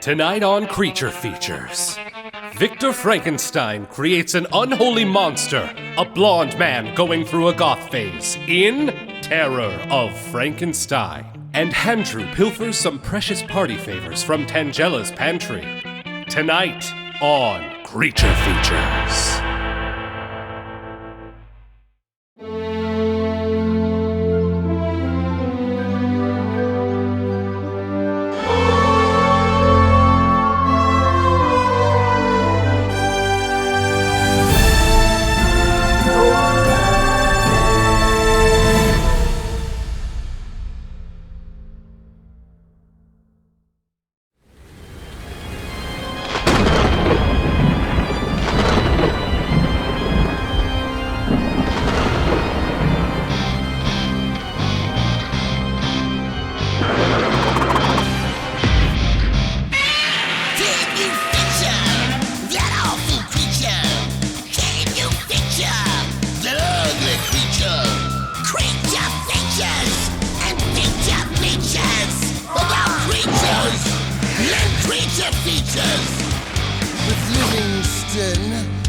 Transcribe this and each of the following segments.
Tonight on Creature Features, Victor Frankenstein creates an unholy monster, a blonde man going through a goth phase, in Terror of Frankenstein. And Andrew pilfers some precious party favors from Tangella's pantry. Tonight on Creature Features.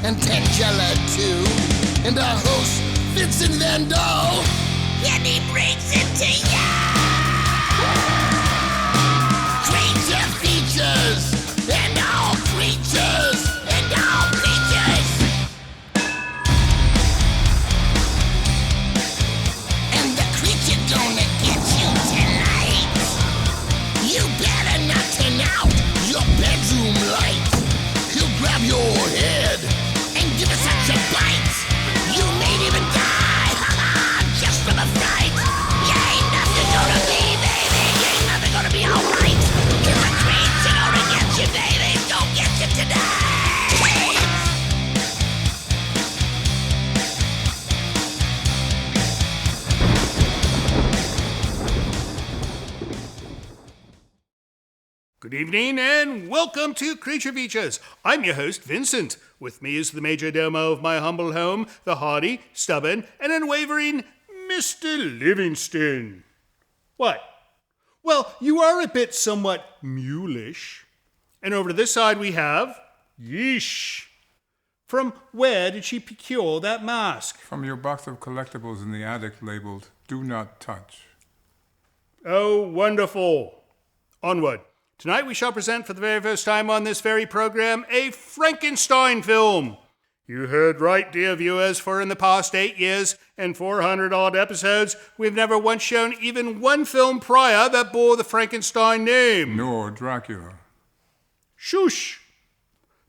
And Tangella too, and our host Vincent Van Dahl, and he brings it to ya! Creature Features, and all creatures, and all creatures! And the creature gonna get you tonight. You better not turn out your bedroom light. He'll grab your head and give us such a bite. You may even die, just from a fright. You ain't nothing gonna be, baby. You ain't nothing gonna be alright. Cause the creature gonna get you, baby. Gonna get you tonight. Good evening and welcome to Creature Features. I'm your host, Vincent. With me is the major domo of my humble home, the hardy, stubborn, and unwavering Mr. Livingston. What? Well, you are a bit somewhat mulish. And over to this side we have Yeesh. From where did she procure that mask? From your box of collectibles in the attic labeled, "Do not touch." Oh, wonderful. Onward. Tonight we shall present for the very first time on this very program a Frankenstein film. You heard right, dear viewers, for in the past 8 years and 400-odd episodes, we've never once shown even one film prior that bore the Frankenstein name. Nor Dracula. Shush!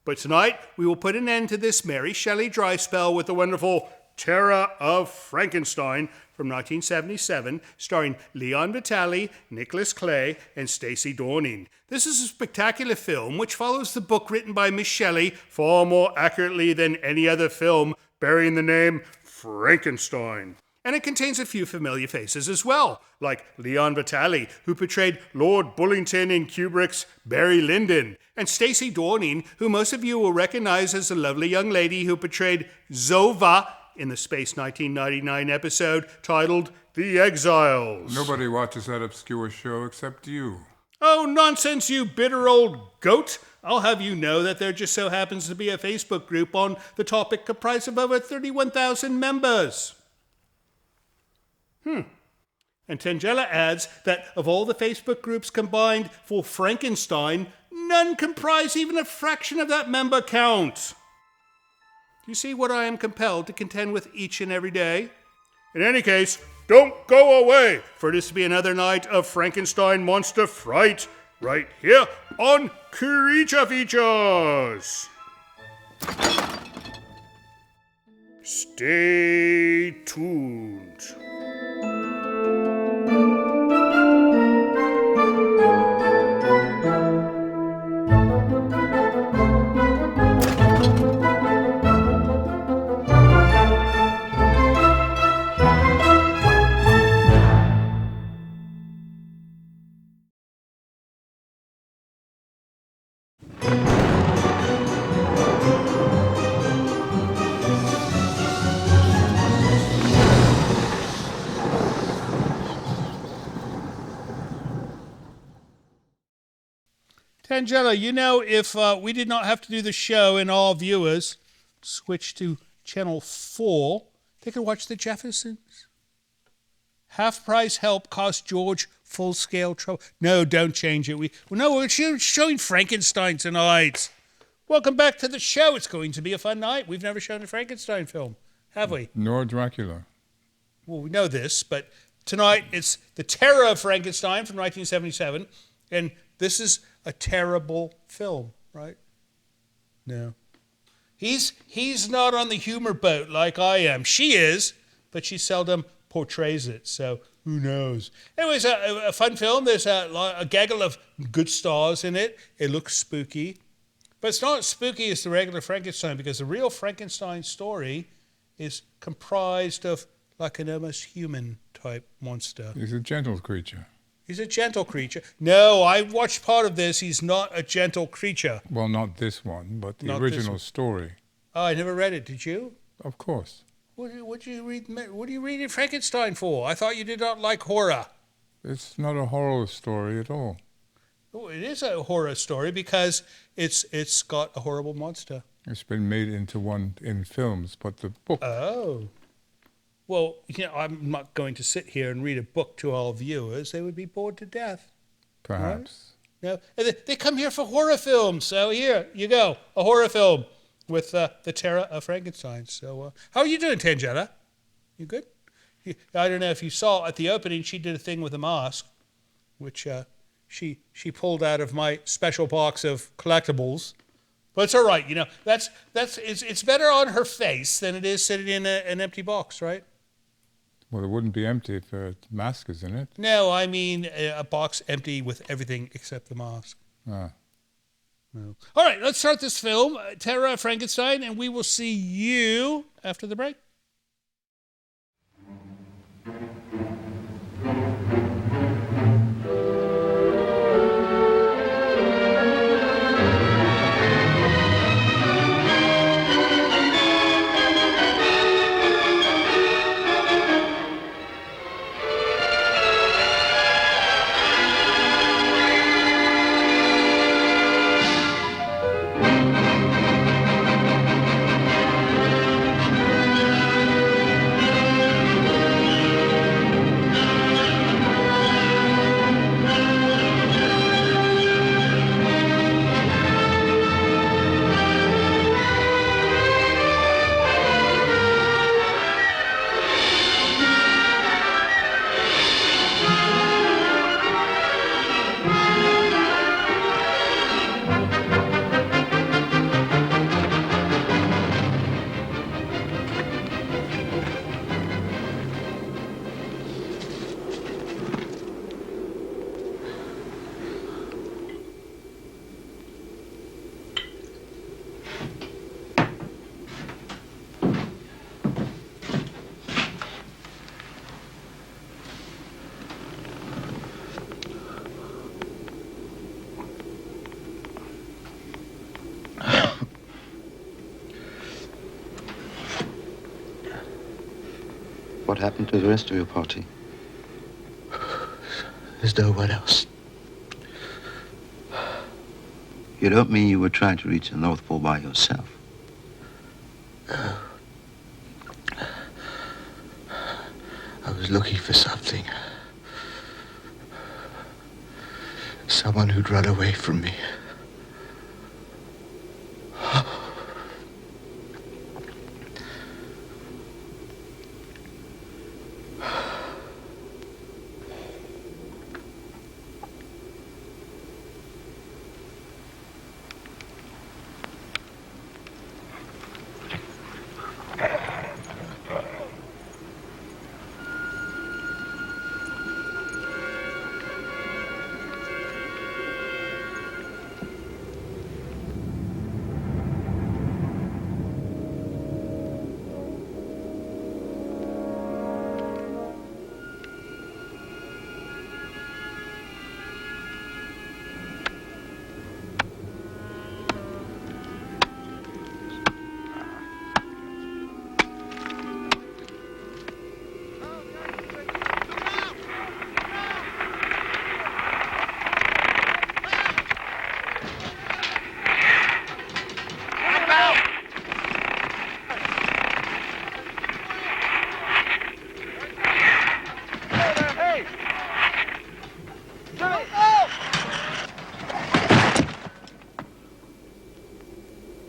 But tonight we will put an end to this Mary Shelley dry spell with the wonderful Terror of Frankenstein from 1977, starring Leon Vitali, Nicholas Clay, and Stacey Dorning. This is a spectacular film which follows the book written by Miss Shelley far more accurately than any other film bearing the name Frankenstein. And it contains a few familiar faces as well, like Leon Vitali, who portrayed Lord Bullington in Kubrick's Barry Lyndon, and Stacey Dorning, who most of you will recognize as the lovely young lady who portrayed Zova in the Space 1999 episode titled The Exiles. Nobody watches that obscure show except you. Oh, nonsense, you bitter old goat. I'll have you know that there just so happens to be a Facebook group on the topic comprised of over 31,000 members. And Tangella adds that of all the Facebook groups combined for Frankenstein, none comprise even a fraction of that member count. Do you see what I am compelled to contend with each and every day? In any case, don't go away, for it is to be another night of Frankenstein monster fright, right here on Creature Features. Stay tuned. Tangela, you know, if we did not have to do the show and all viewers switch to Channel 4, they could watch The Jeffersons. Half-price help cost George full-scale trouble. No, don't change it. We're showing Frankenstein tonight. Welcome back to the show. It's going to be a fun night. We've never shown a Frankenstein film, have we? Nor Dracula. Well, we know this, but tonight it's The Terror of Frankenstein from 1977, and this is a terrible film, right? No. He's not on the humor boat like I am. She is, but she seldom portrays it, so who knows? Anyways, a fun film. There's a gaggle of good stars in it. It looks spooky, but it's not as spooky as the regular Frankenstein, because the real Frankenstein story is comprised of like an almost human type monster. He's a gentle creature. He's a gentle creature. No, I watched part of this. He's not a gentle creature. Well, not this one, but the original story. Oh, I never read it. Did you? Of course. What do you read Frankenstein for? I thought you did not like horror. It's not a horror story at all. Oh, it is a horror story because it's got a horrible monster. It's been made into one in films, but the book... Oh. Well, you know, I'm not going to sit here and read a book to all viewers. They would be bored to death. Perhaps. Right? No, they come here for horror films. So here you go, a horror film with The Terror of Frankenstein. So how are you doing, Tangela? You good? I don't know if you saw at the opening, she did a thing with a mask, which she pulled out of my special box of collectibles. But it's all right, you know. It's better on her face than it is sitting in an empty box, right? Well, it wouldn't be empty if a mask is in it. No, I mean a box empty with everything except the mask. Ah. No. All right, let's start this film, Terror of Frankenstein, and we will see you after the break. What happened to the rest of your party? There's no one else. You don't mean you were trying to reach the North Pole by yourself? I was looking for something. Someone who'd run away from me.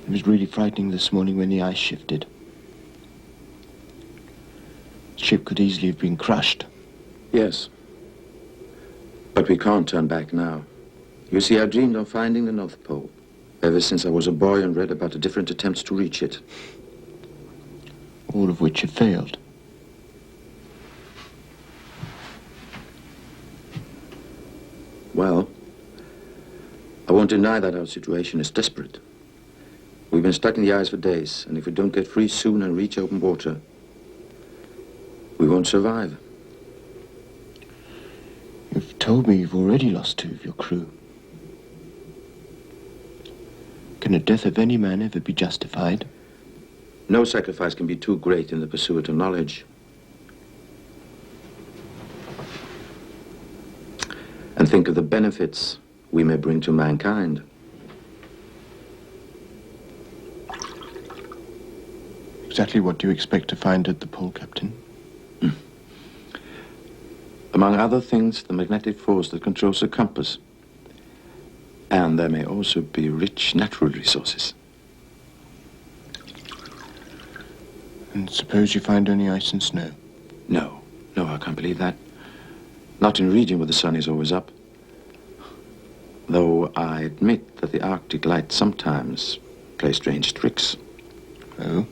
It was really frightening this morning when the ice shifted. The ship could easily have been crushed. Yes. But we can't turn back now. You see, I dreamed of finding the North Pole ever since I was a boy and read about the different attempts to reach it. All of which have failed. Well, I won't deny that our situation is desperate. We've been stuck in the ice for days, and if we don't get free soon and reach open water, we won't survive. You've told me you've already lost 2 of your crew. Can the death of any man ever be justified? No sacrifice can be too great in the pursuit of knowledge. And think of the benefits we may bring to mankind. Exactly what do you expect to find at the pole, Captain? Among other things, the magnetic force that controls the compass. And there may also be rich natural resources. And suppose you find only ice and snow? No, I can't believe that. Not in a region where the sun is always up. Though I admit that the Arctic light sometimes plays strange tricks. Oh?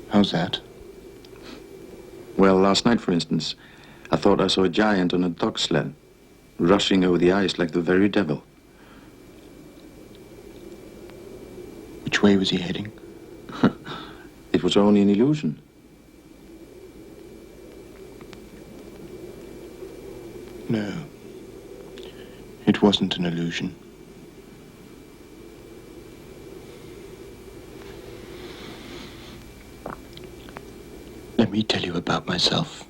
How's that? Well, last night, for instance, I thought I saw a giant on a dog sled, rushing over the ice like the very devil. Which way was he heading? It was only an illusion. No. It wasn't an illusion. Let me tell you about myself.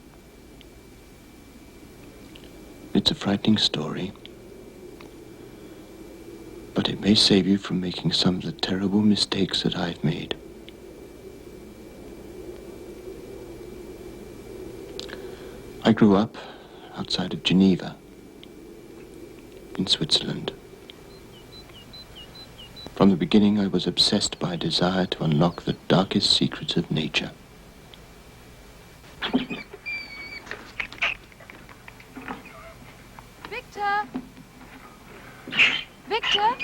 It's a frightening story, but it may save you from making some of the terrible mistakes that I've made. I grew up outside of Geneva, in Switzerland. From the beginning, I was obsessed by a desire to unlock the darkest secrets of nature. Victor! Victor!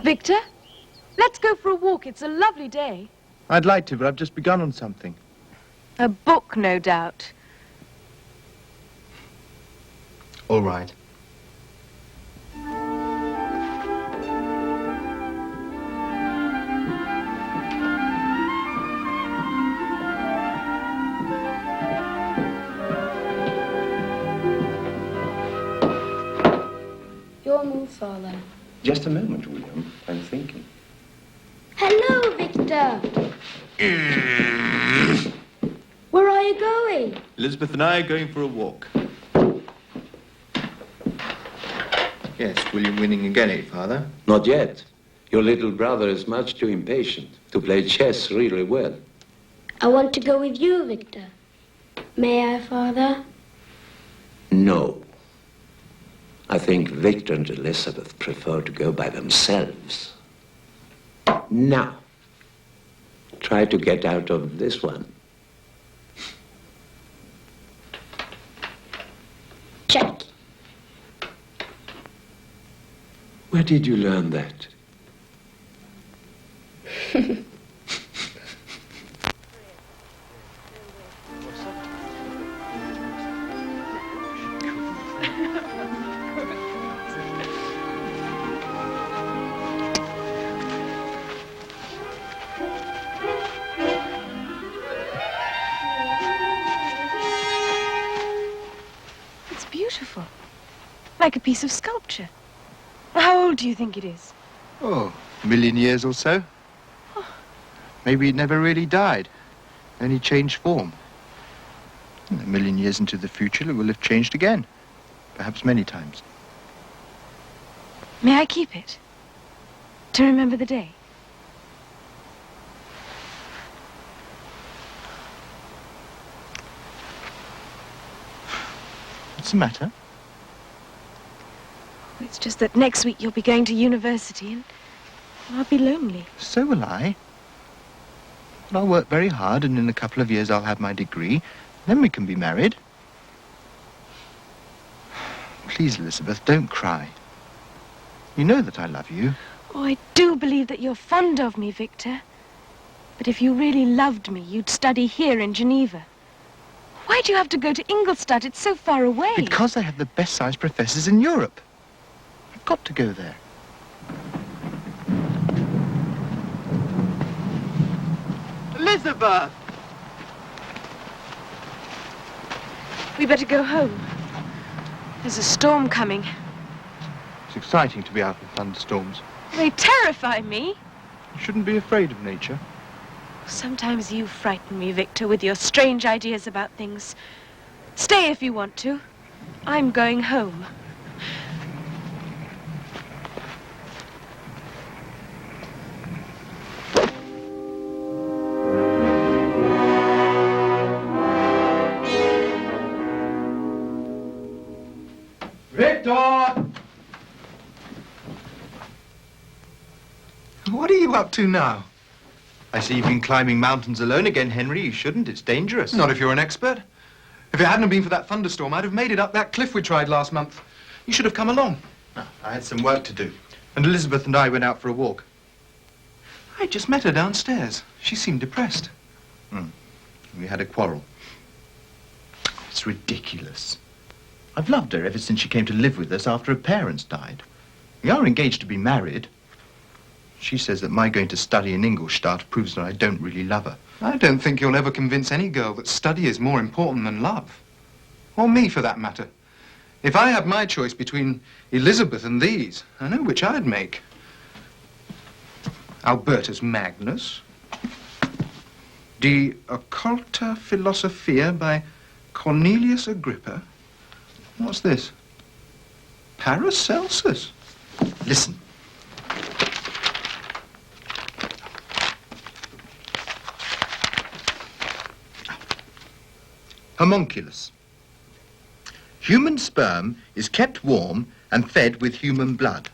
Victor, let's go for a walk. It's a lovely day. I'd like to, but I've just begun on something. A book, no doubt. All right. Your move, Father. Just a moment, William. I'm thinking. Hello, Victor. Where are you going? Elizabeth and I are going for a walk. Yes, William winning again, eh, Father? Not yet. Your little brother is much too impatient to play chess really well. I want to go with you, Victor. May I, Father? No. I think Victor and Elizabeth prefer to go by themselves. Now, try to get out of this one. Check. Where did you learn that? It's beautiful. Like a piece of sculpture. How old do you think it is? Oh, 1,000,000 years or so. Maybe it never really died. Only changed form. 1,000,000 years into the future, it will have changed again. Perhaps many times. May I keep it? To remember the day? What's the matter? It's just that next week you'll be going to university and I'll be lonely. So will I. But I'll work very hard, and in a couple of years I'll have my degree. Then we can be married. Please, Elizabeth, don't cry. You know that I love you. Oh, I do believe that you're fond of me, Victor. But if you really loved me, you'd study here in Geneva. Why do you have to go to Ingolstadt? It's so far away. Because they have the best-sized professors in Europe. I've got to go there. Elizabeth! We better go home. There's a storm coming. It's exciting to be out in thunderstorms. They terrify me. You shouldn't be afraid of nature. Sometimes you frighten me, Victor, with your strange ideas about things. Stay if you want to. I'm going home. Victor! What are you up to now? I see you've been climbing mountains alone again, Henry. You shouldn't. It's dangerous. Not if you're an expert. If it hadn't been for that thunderstorm, I'd have made it up that cliff we tried last month. You should have come along. No, I had some work to do. And Elizabeth and I went out for a walk. I just met her downstairs. She seemed depressed. We had a quarrel. It's ridiculous. I've loved her ever since she came to live with us after her parents died. We are engaged to be married. She says that my going to study in Ingolstadt proves that I don't really love her. I don't think you'll ever convince any girl that study is more important than love. Or me, for that matter. If I had my choice between Elizabeth and these, I know which I'd make. Albertus Magnus. De Occulta Philosophia by Cornelius Agrippa. What's this? Paracelsus. Listen. Homunculus. Human sperm is kept warm and fed with human blood.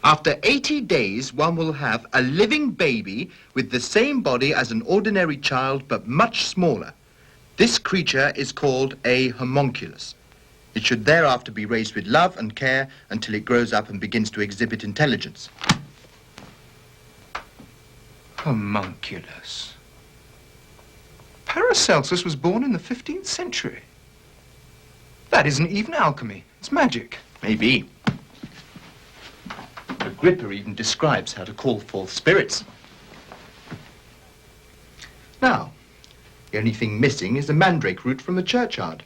After 80 days, one will have a living baby with the same body as an ordinary child, but much smaller. This creature is called a homunculus. It should thereafter be raised with love and care until it grows up and begins to exhibit intelligence. Homunculus. Paracelsus was born in the 15th century. That isn't even alchemy. It's magic. Maybe. Agrippa even describes how to call forth spirits. Now, the only thing missing is the mandrake root from the churchyard.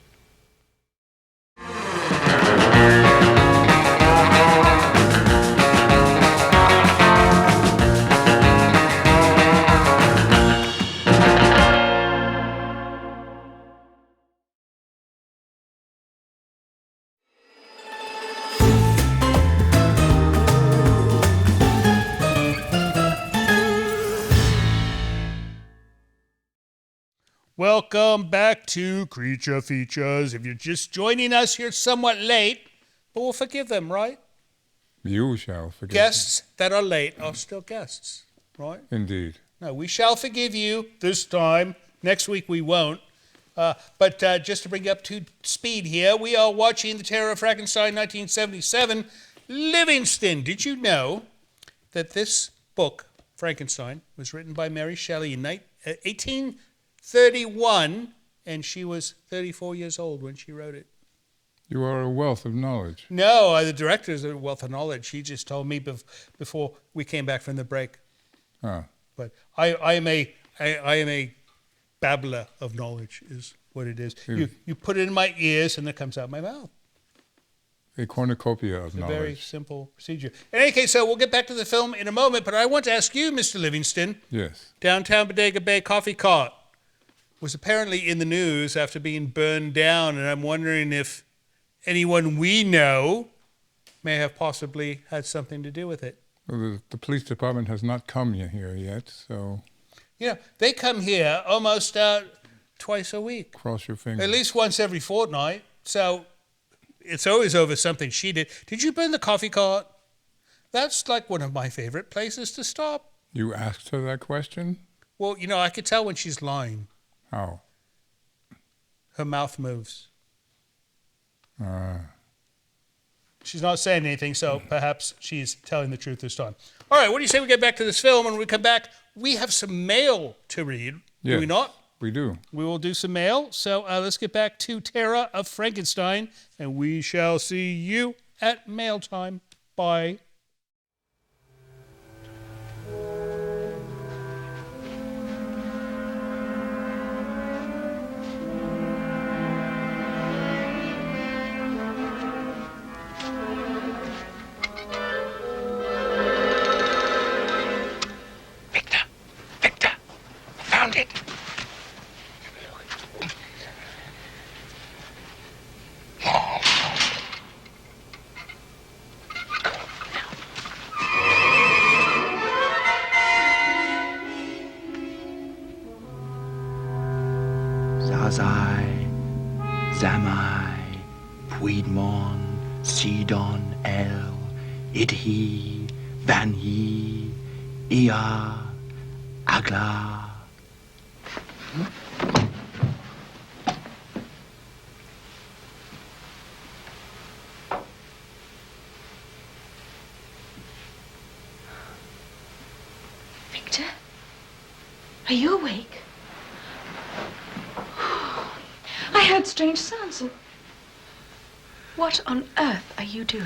Welcome back to Creature Features. If you're just joining us, you're somewhat late, but we'll forgive them, right? You shall forgive Guests that are late are still guests, right? Indeed. No, we shall forgive you this time. Next week we won't. But just to bring you up to speed here, we are watching The Terror of Frankenstein, 1977. Livingston, did you know that this book, Frankenstein, was written by Mary Shelley in 1831, and she was 34 years old when she wrote it? You are a wealth of knowledge. No, the director is a wealth of knowledge. He just told me before we came back from the break. Ah. But I am a babbler of knowledge, is what it is. You put it in my ears, and it comes out my mouth. A cornucopia of knowledge. A very simple procedure. In any case, so we'll get back to the film in a moment, but I want to ask you, Mr. Livingston. Yes. Downtown Bodega Bay coffee cart was apparently in the news after being burned down, and I'm wondering if anyone we know may have possibly had something to do with it. Well, the police department has not come here yet, so... You know, they come here almost twice a week. Cross your fingers. At least once every fortnight. So it's always over something she did. Did you burn the coffee cart? That's like one of my favorite places to stop. You asked her that question? Well, you know, I could tell when she's lying. How? Her mouth moves. She's not saying anything, so perhaps she's telling the truth this time. All right, what do you say we get back to this film? And when we come back, we have some mail to read. Yes, Do we not? We do. We will do some mail. So let's get back to Terror of Frankenstein, and we shall see you at mail time. Bye. Victor, found it. Zazai, Zamai, Puidmon, Sidon, El, Idhi, Vanhi, Ia, Agla. Victor? Are you awake? I heard strange sounds and... What on earth are you doing?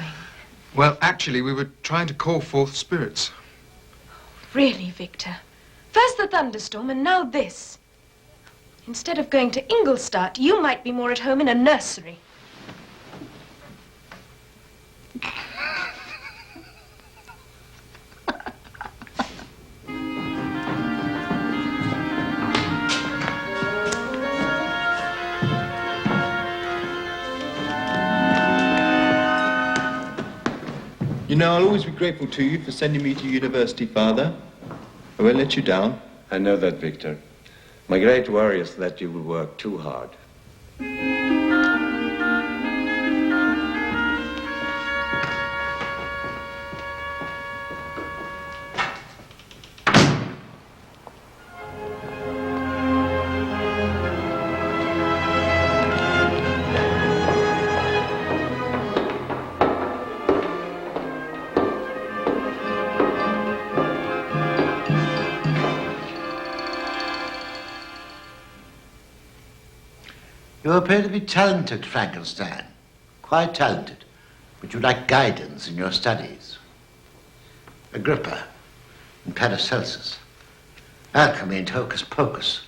Well, actually, we were trying to call forth spirits. Really, Victor? First the thunderstorm and now this. Instead of going to Ingolstadt, you might be more at home in a nursery. You know, I'll always be grateful to you for sending me to university, Father. I won't let you down. I know that, Victor. My great worry is that you will work too hard. You appear to be talented, Frankenstein. Quite talented. But you lack guidance in your studies. Agrippa and Paracelsus. Alchemy and hocus pocus.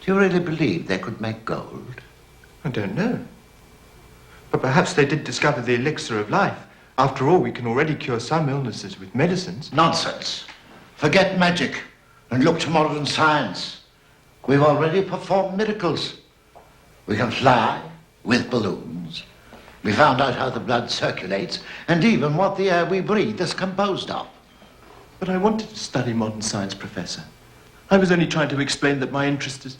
Do you really believe they could make gold? I don't know. But perhaps they did discover the elixir of life. After all, we can already cure some illnesses with medicines. Nonsense. Forget magic and look to modern science. We've already performed miracles. We can fly with balloons. We found out how the blood circulates and even what the air we breathe is composed of. But I wanted to study modern science, Professor. I was only trying to explain that my interest is...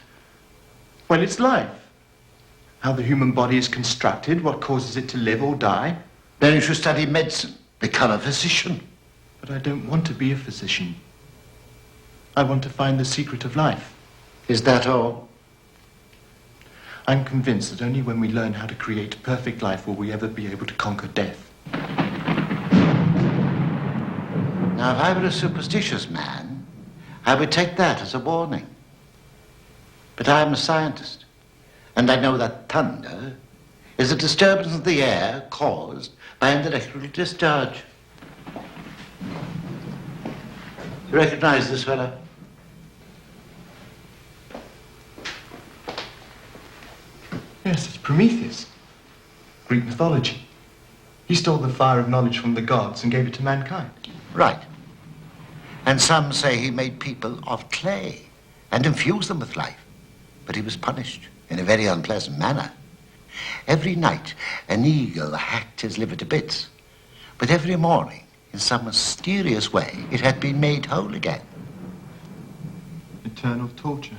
well, it's life. How the human body is constructed, what causes it to live or die. Then you should study medicine, become a physician. But I don't want to be a physician. I want to find the secret of life. Is that all? I'm convinced that only when we learn how to create perfect life will we ever be able to conquer death. Now, if I were a superstitious man, I would take that as a warning. But I am a scientist, and I know that thunder is a disturbance of the air caused by an electrical discharge. You recognize this fellow? Yes, it's Prometheus. Greek mythology. He stole the fire of knowledge from the gods and gave it to mankind. Right. And some say he made people of clay and infused them with life. But he was punished in a very unpleasant manner. Every night, an eagle hacked his liver to bits. But every morning, in some mysterious way, it had been made whole again. Eternal torture.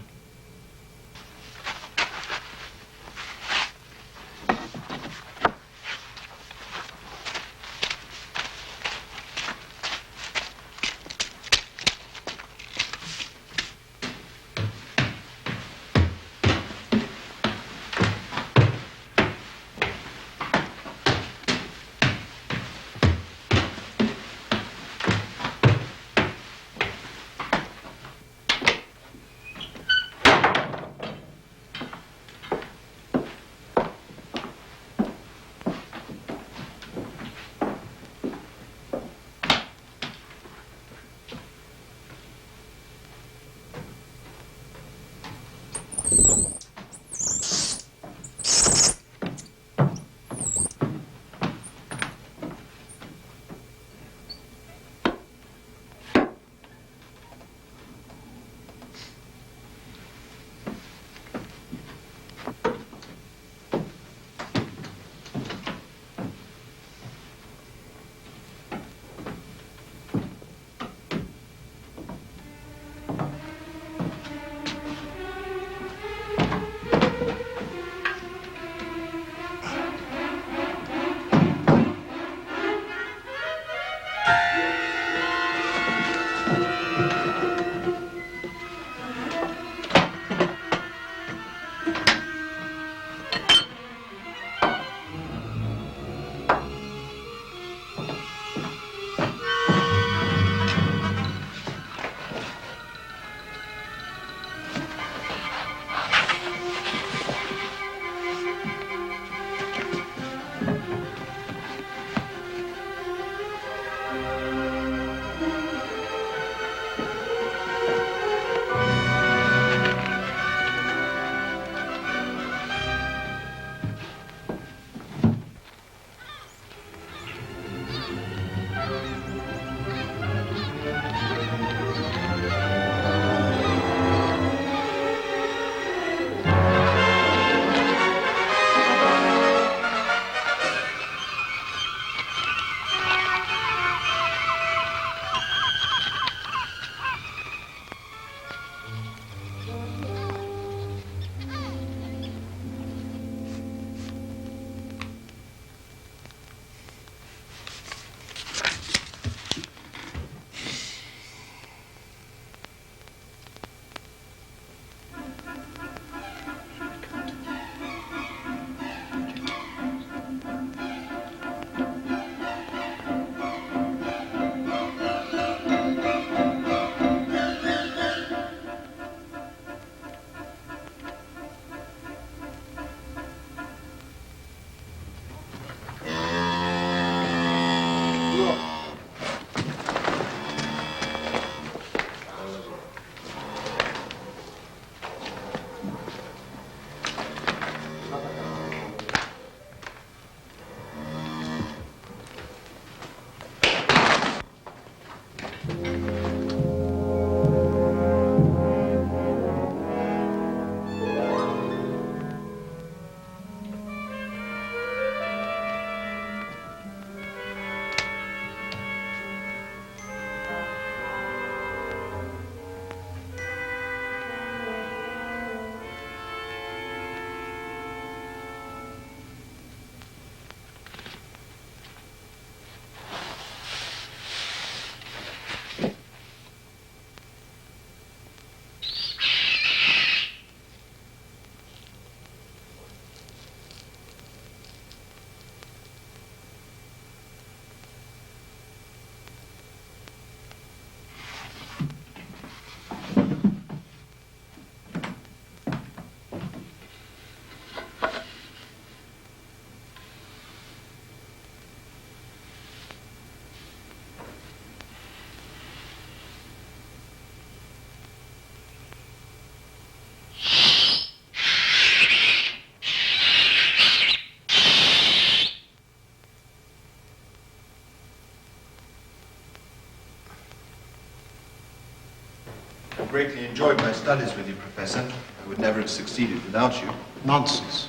I greatly enjoyed my studies with you, Professor. I would never have succeeded without you. Nonsense.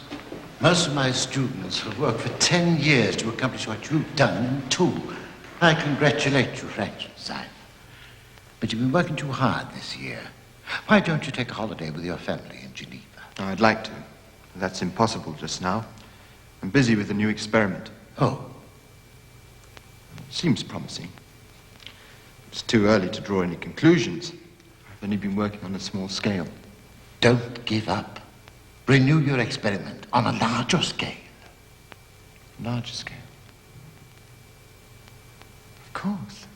Most of my students have worked for 10 years to accomplish what you've done in 2. I congratulate you, Frankenstein. But you've been working too hard this year. Why don't you take a holiday with your family in Geneva? Oh, I'd like to. But that's impossible just now. I'm busy with a new experiment. Oh. Seems promising. It's too early to draw any conclusions. I've only been working on a small scale. Don't give up. Renew your experiment on a larger scale. Larger scale? Of course.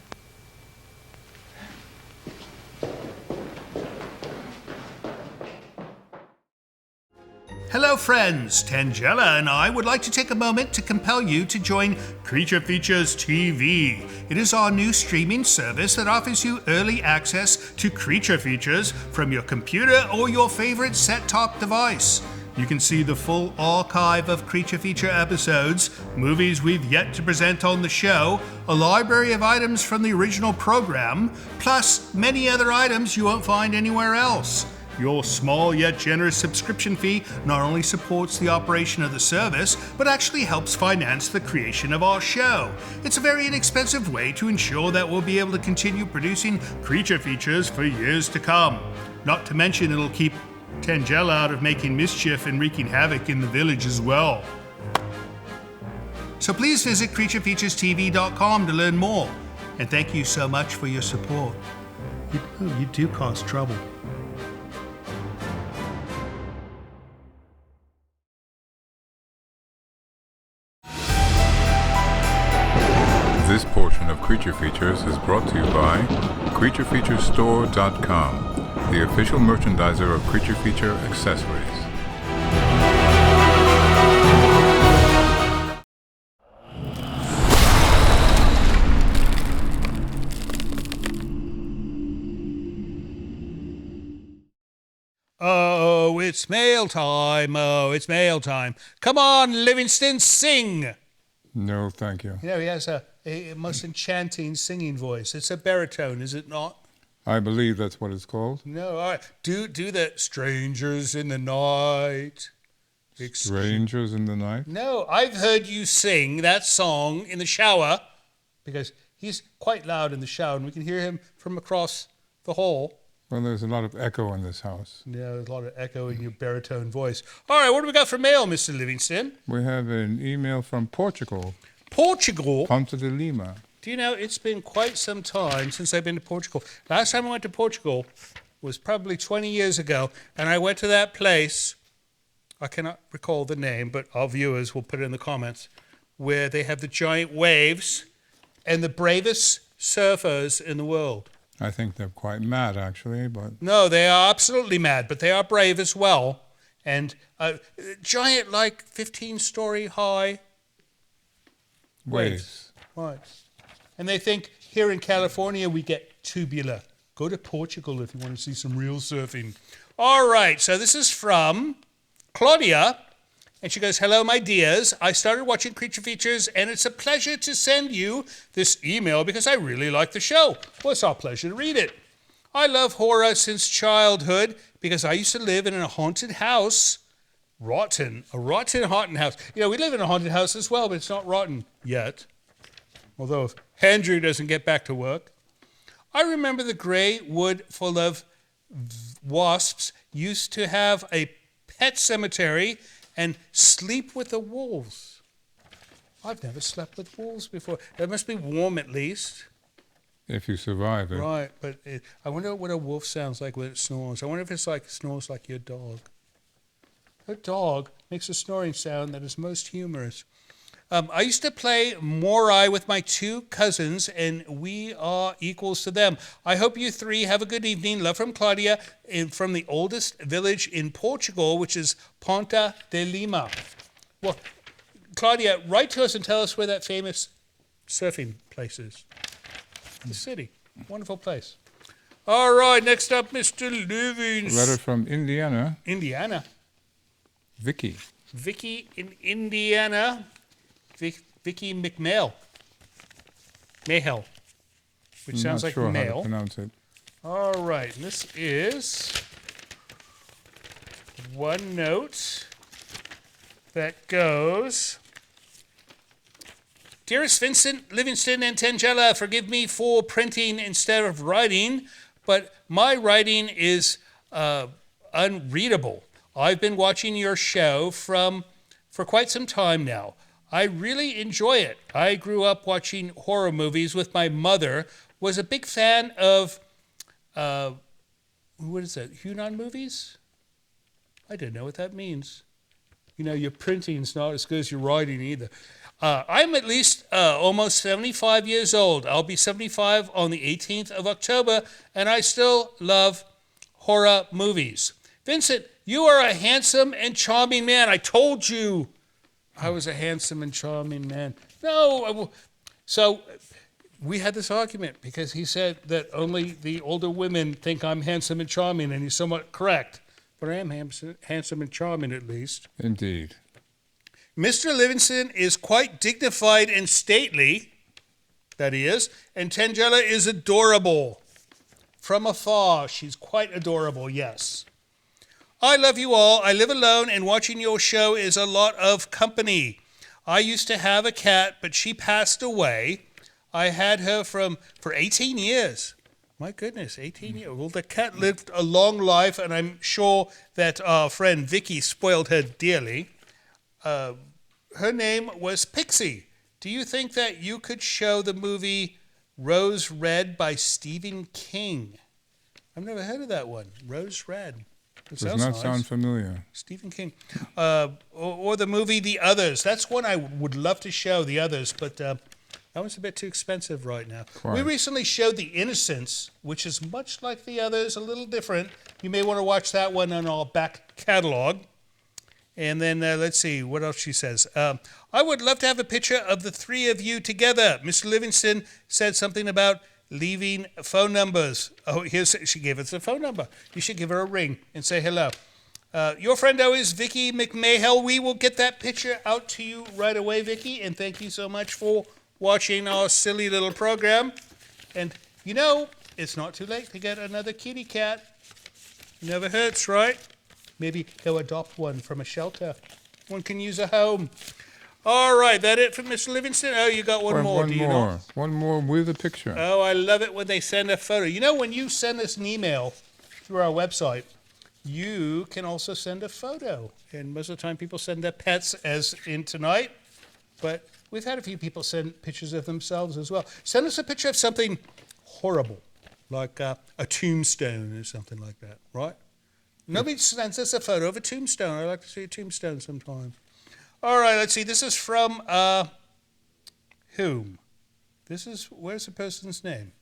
Hello friends, Tangella and I would like to take a moment to compel you to join Creature Features TV. It is our new streaming service that offers you early access to Creature Features from your computer or your favorite set-top device. You can see the full archive of Creature Feature episodes, movies we've yet to present on the show, a library of items from the original program, plus many other items you won't find anywhere else. Your small yet generous subscription fee not only supports the operation of the service, but actually helps finance the creation of our show. It's a very inexpensive way to ensure that we'll be able to continue producing Creature Features for years to come. Not to mention it'll keep Tangella out of making mischief and wreaking havoc in the village as well. So please visit creaturefeaturestv.com to learn more. And thank you so much for your support. You do cause trouble. This portion of Creature Features is brought to you by CreatureFeatureStore.com, the official merchandiser of Creature Feature accessories. Oh, it's mail time. Oh, it's mail time. Come on, Livingston, sing. No, thank you. You know, he has a most enchanting singing voice. It's a baritone, is it not? I believe that's what it's called. No, all right. Do the Strangers in the Night. Strangers in the Night? No, I've heard you sing that song in the shower because he's quite loud in the shower and we can hear him from across the hall. Well, there's a lot of echo in this house. Yeah, there's a lot of echo in your baritone voice. All right, what do we got for mail, Mr. Livingston? We have an email from Portugal. Portugal? Ponta de Lima. Do you know, it's been quite some time since I've been to Portugal. Last time I went to Portugal was probably 20 years ago, and I went to that place, I cannot recall the name, but our viewers will put it in the comments, where they have the giant waves and the bravest surfers in the world. I think they're quite mad, actually, but... No, they are absolutely mad, but they are brave as well. And giant, like 15-story high waves. Right. And they think here in California we get tubular. Go to Portugal if you want to see some real surfing. All right, so this is from Claudia. And she goes, hello, my dears. I started watching Creature Features, and it's a pleasure to send you this email because I really like the show. Well, it's our pleasure to read it. I love horror since childhood because I used to live in a haunted house. A rotten haunted house. You know, we live in a haunted house as well, but it's not rotten yet. Although if Andrew doesn't get back to work. I remember the gray wood full of wasps used to have a pet cemetery and sleep with the wolves. I've never slept with wolves before. It must be warm at least. If you survive it. Right, but I wonder what a wolf sounds like when it snores. I wonder if it's like snores like your dog. Your dog makes a snoring sound that is most humorous. I used to play Morai with my two cousins, and we are equals to them. I hope you three have a good evening. Love from Claudia, from the oldest village in Portugal, which is Ponta de Lima. Well, Claudia, write to us and tell us where that famous surfing place is. The city. Wonderful place. All right, next up, Mr. Livingston. A letter from Indiana. Indiana. Vicky. Vicky in Indiana. Vicky McMail. Mayhell. Which sounds like male. male. How to pronounce it. All right, this is one note that goes, Dearest Vincent, Livingston, and Tangella, forgive me for printing instead of writing, but my writing is unreadable. I've been watching your show for quite some time now. I really enjoy it. I grew up watching horror movies with my mother, was a big fan of, what is that, Hunan movies? I don't know what that means. You know, your printing's not as good as your writing either. I'm at least almost 75 years old. I'll be 75 on the 18th of October, and I still love horror movies. Vincent, you are a handsome and charming man. I told you I was a handsome and charming man. No, so we had this argument because he said that only the older women think I'm handsome and charming, and he's somewhat correct. But I am handsome and charming at least. Indeed. Mr. Livingston is quite dignified and stately, that he is, and Tangella is adorable. From afar, she's quite adorable, yes. I love you all. I live alone, and watching your show is a lot of company. I used to have a cat, but she passed away. I had her for 18 years. My goodness, 18 years. Well, the cat lived a long life, and I'm sure that our friend Vicky spoiled her dearly. Her name was Pixie. Do you think that you could show the movie Rose Red by Stephen King? I've never heard of that one. Rose Red. It does not nice. sound familiar. Stephen King. Or the movie The Others. That's one I would love to show, The Others, but that one's a bit too expensive right now. Quite. We recently showed The Innocents, which is much like The Others, a little different. You may want to watch that one on our back catalog. And then let's see what else she says. I would love to have a picture of the three of you together. Mr. Livingston said something about leaving phone numbers. Oh, she gave us a phone number. You should give her a ring and say hello. Your friend always, Vicky McMahel. We will get that picture out to you right away, Vicky. And thank you so much for watching our silly little program. And you know, it's not too late to get another kitty cat. Never hurts, right? Maybe go adopt one from a shelter. One can use a home. All right, that it from Mr. Livingston? Oh, you got one more, do you know? One more with a picture. Oh, I love it when they send a photo. You know, when you send us an email through our website, you can also send a photo. And most of the time people send their pets, as in tonight. But we've had a few people send pictures of themselves as well. Send us a picture of something horrible, like a tombstone or something like that, right? Nobody sends us a photo of a tombstone. I like to see a tombstone sometime. All right, let's see. This is from whom? Where's the person's name?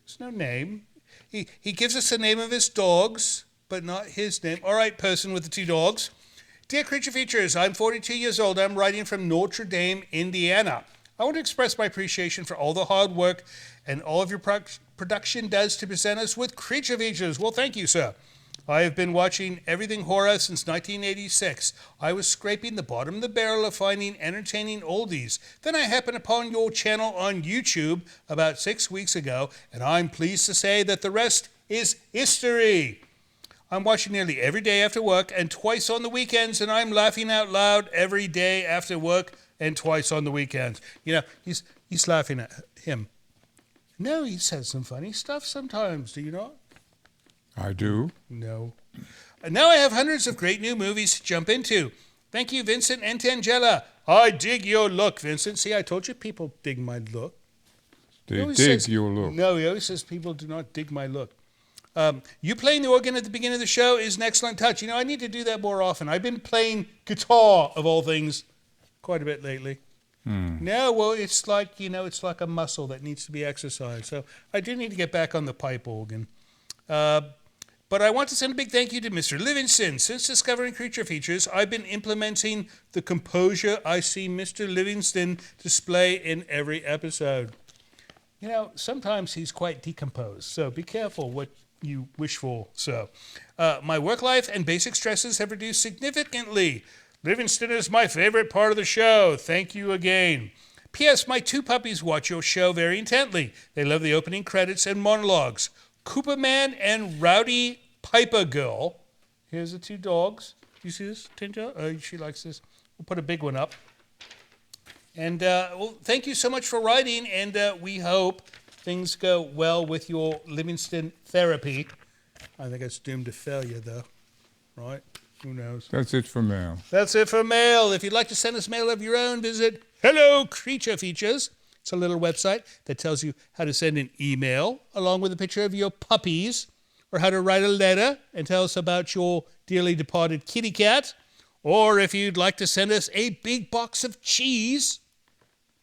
There's no name. He gives us the name of his dogs, but not his name. All right, person with the two dogs. Dear Creature Features, I'm 42 years old. I'm writing from Notre Dame, Indiana. I want to express my appreciation for all the hard work and all of your production does to present us with Creature Features. Well, thank you, sir. I have been watching everything horror since 1986. I was scraping the bottom of the barrel of finding entertaining oldies. Then I happened upon your channel on YouTube about 6 weeks ago, and I'm pleased to say that the rest is history. I'm watching nearly every day after work and twice on the weekends, and I'm laughing out loud every day after work and twice on the weekends. You know, he's laughing at him. No, he says some funny stuff sometimes, do you not? I do. No. And now I have hundreds of great new movies to jump into. Thank you, Vincent and Tangela. I dig your look, Vincent. See, I told you people dig my look. They dig your look. No, he always says people do not dig my look. You playing the organ at the beginning of the show is an excellent touch. You know, I need to do that more often. I've been playing guitar, of all things, quite a bit lately. No, well, it's like, you know, it's like a muscle that needs to be exercised. So I do need to get back on the pipe organ. But I want to send a big thank you to Mr. Livingston. Since discovering Creature Features, I've been implementing the composure I see Mr. Livingston display in every episode. You know, sometimes he's quite decomposed, so be careful what you wish for. So, my work life and basic stresses have reduced significantly. Livingston is my favorite part of the show. Thank you again. P.S. My two puppies watch your show very intently. They love the opening credits and monologues. Cooper Man and Rowdy Piper Girl. Here's the two dogs. Do you see this, Tinta? Oh, she likes this. We'll put a big one up. And, well, thank you so much for writing, and we hope things go well with your Livingston therapy. I think it's doomed to failure, though. Right? Who knows? That's it for mail. That's it for mail. If you'd like to send us mail of your own, visit Hello Creature Features. It's a little website that tells you how to send an email along with a picture of your puppies, or how to write a letter and tell us about your dearly departed kitty cat, or if you'd like to send us a big box of cheese.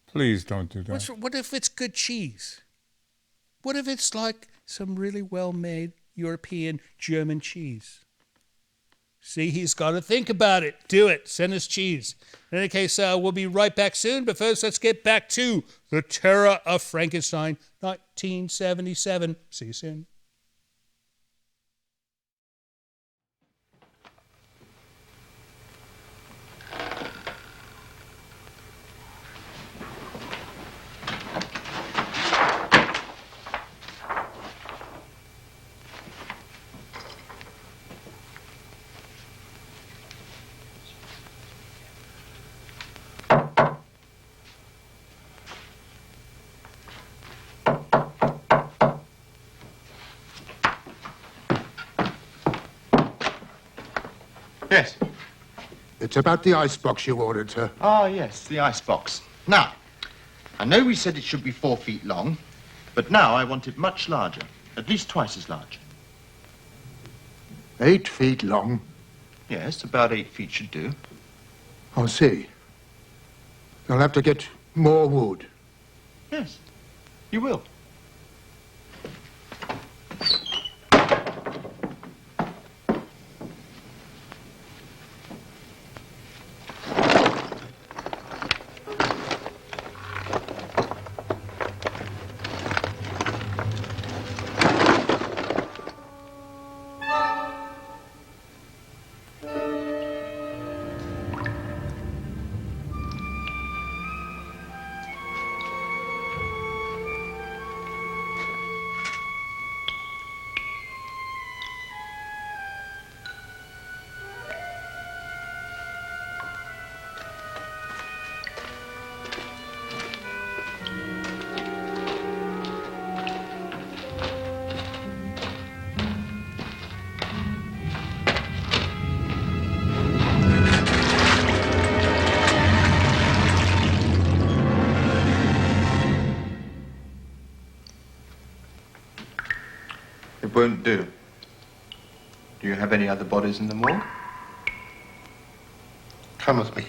Please don't do that. What if it's good cheese? What if it's like some really well-made European German cheese? See, he's got to think about it. Do it. Send us cheese. In any case, we'll be right back soon. But first, let's get back to The Terror of Frankenstein, 1977. See you soon. Yes. It's about the icebox you ordered, sir. Ah, yes, the icebox. Now, I know we said it should be 4 feet long, but now I want it much larger, at least twice as large. 8 feet long? Yes, about 8 feet should do. I see. You'll have to get more wood. Yes, you will. It won't do. Do you have any other bodies in the morgue? Come with me.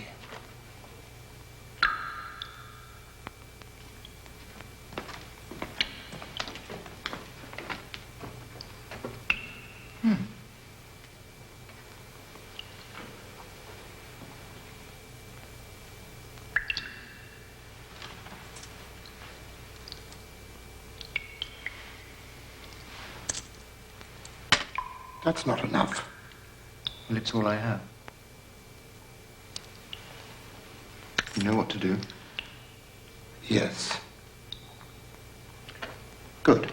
That's not enough. Well, it's all I have. You know what to do? Yes. Good.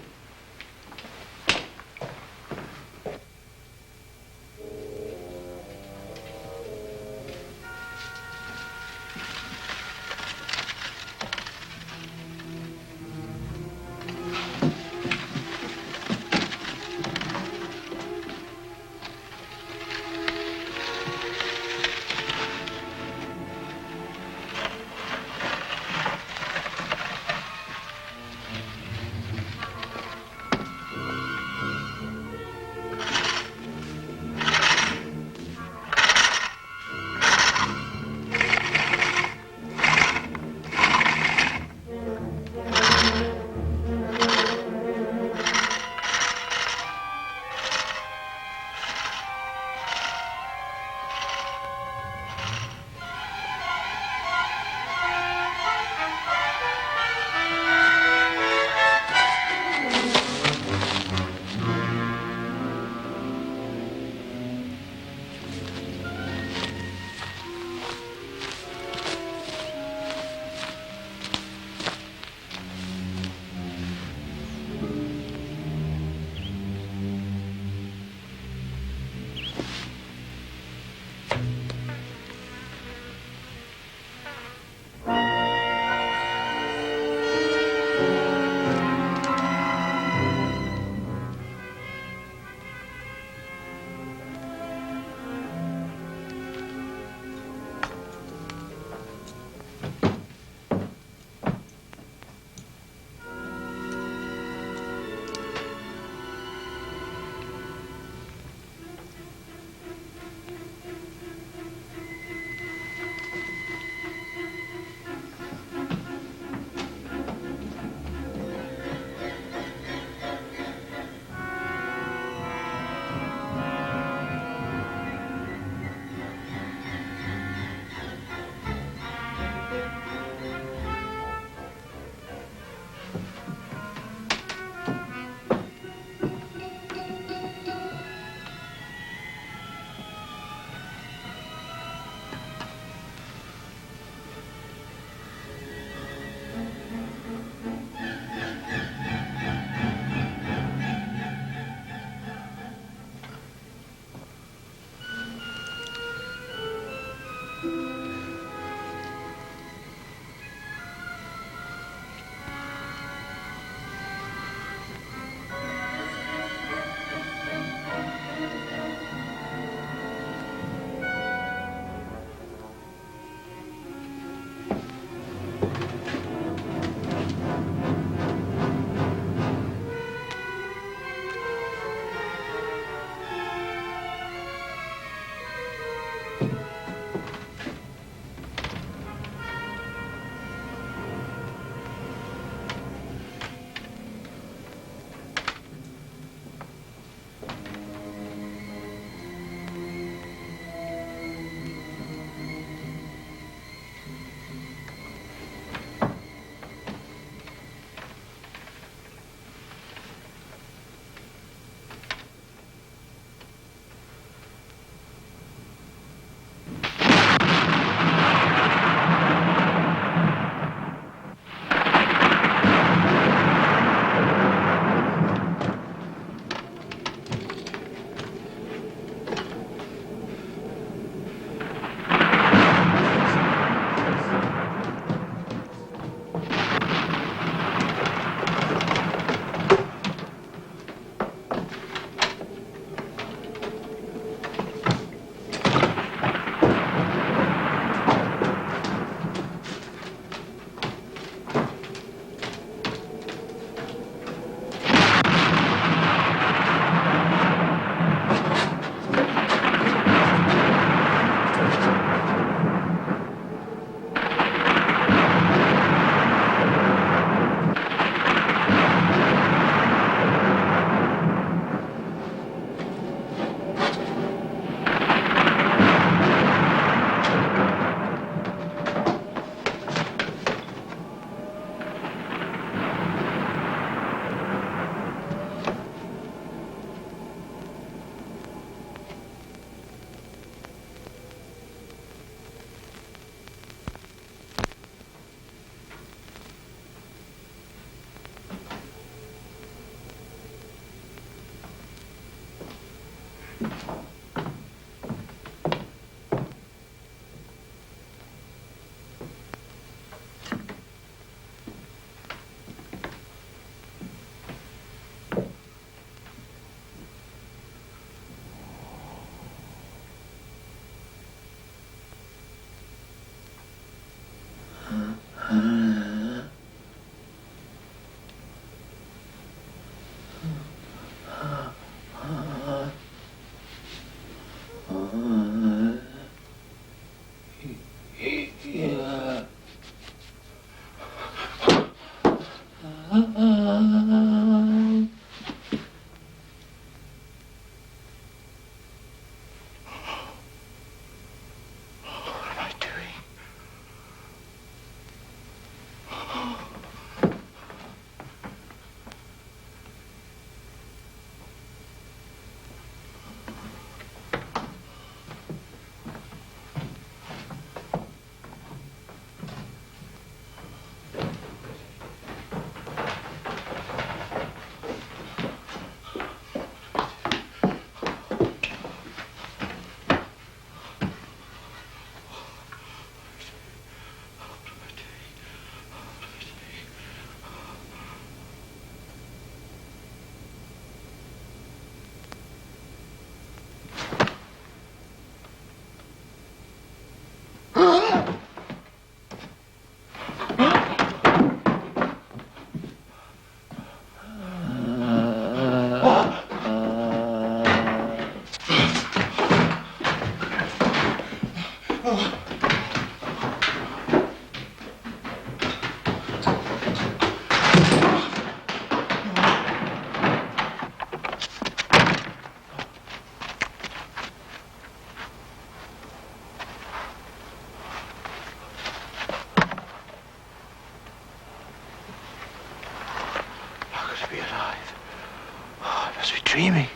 dreaming.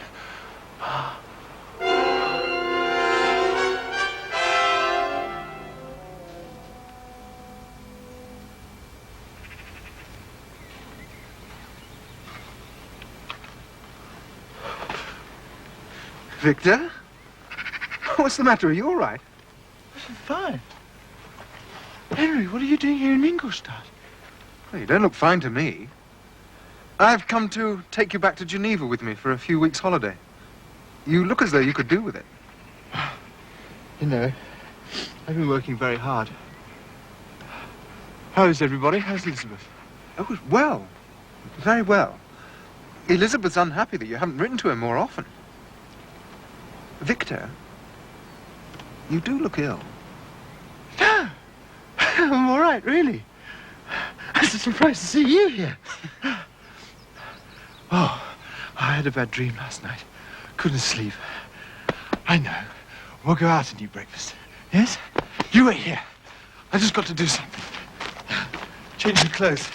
Victor? What's the matter? Are you all right? I'm fine. Henry, what are you doing here in Ingolstadt? Well, you don't look fine to me. I've come to take you back to Geneva with me for a few weeks' holiday. You look as though you could do with it. You know, I've been working very hard. How's everybody? How's Elizabeth? Oh, well. Very well. Elizabeth's unhappy that you haven't written to her more often. Victor, you do look ill. No, I'm all right, really. I'm so surprised to see you here. Oh, I had a bad dream last night. Couldn't sleep. I know. We'll go out and eat breakfast. Yes? You wait here. I just got to do something. Change your clothes.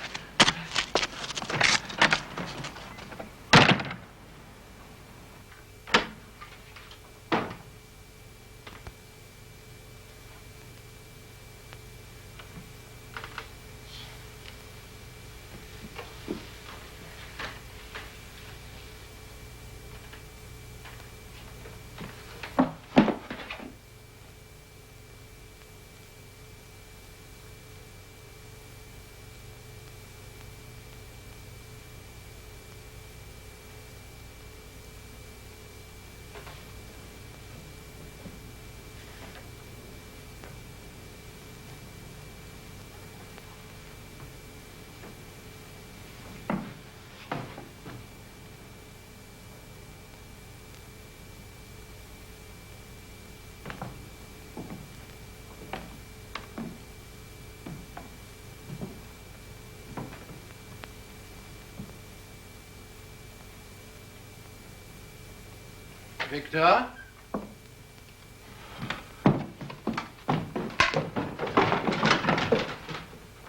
Victor?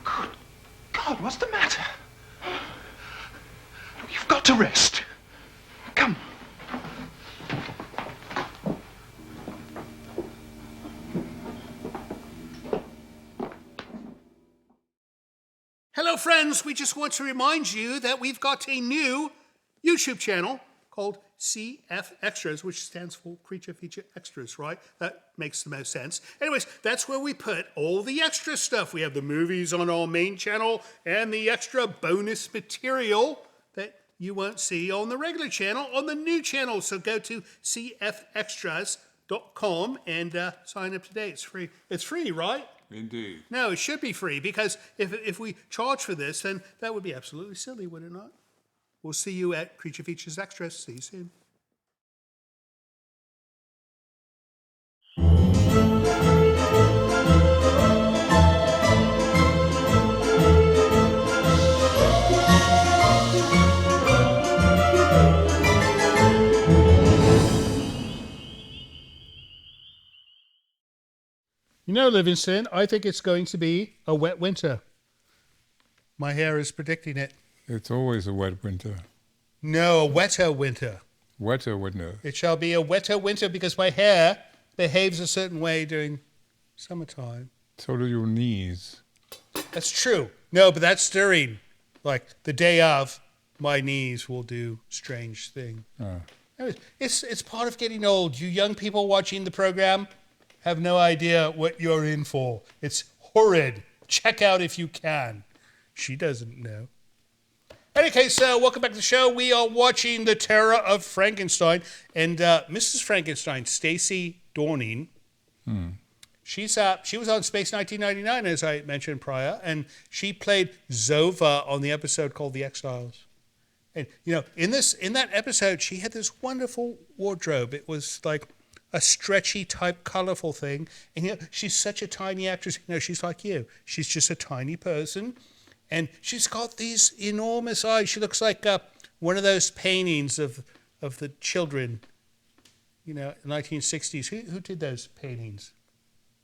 Good God, what's the matter? You've got to rest. Come. Hello, friends. We just want to remind you that we've got a new YouTube channel called CF Extras, which stands for Creature Feature Extras, right? That makes the most sense. Anyways, that's where we put all the extra stuff. We have the movies on our main channel and the extra bonus material that you won't see on the regular channel on the new channel. So go to cfextras.com and sign up today. It's free. It's free, right? Indeed. No, it should be free, because if we charge for this, then that would be absolutely silly, would it not? We'll see you at Creature Features Extras. See you soon. You know, Livingston, I think it's going to be a wet winter. My hair is predicting it. It's always a wet winter. No, a wetter winter. Wetter winter. It shall be a wetter winter because my hair behaves a certain way during summertime. So do your knees. That's true. No, but that's during, like, the day of, my knees will do strange thing. Ah. It's part of getting old. You young people watching the program have no idea what you're in for. It's horrid. Check out if you can. She doesn't know. In any case, welcome back to the show. We are watching The Terror of Frankenstein. And Mrs. Frankenstein, Stacey Dorning, she was on Space 1999, as I mentioned prior, and she played Zova on the episode called The X-Files. And, you know, in that episode, she had this wonderful wardrobe. It was like a stretchy type, colorful thing. And, you know, she's such a tiny actress. You know, she's like you. She's just a tiny person. And she's got these enormous eyes. She looks like one of those paintings of the children, you know, 1960s. Who did those paintings?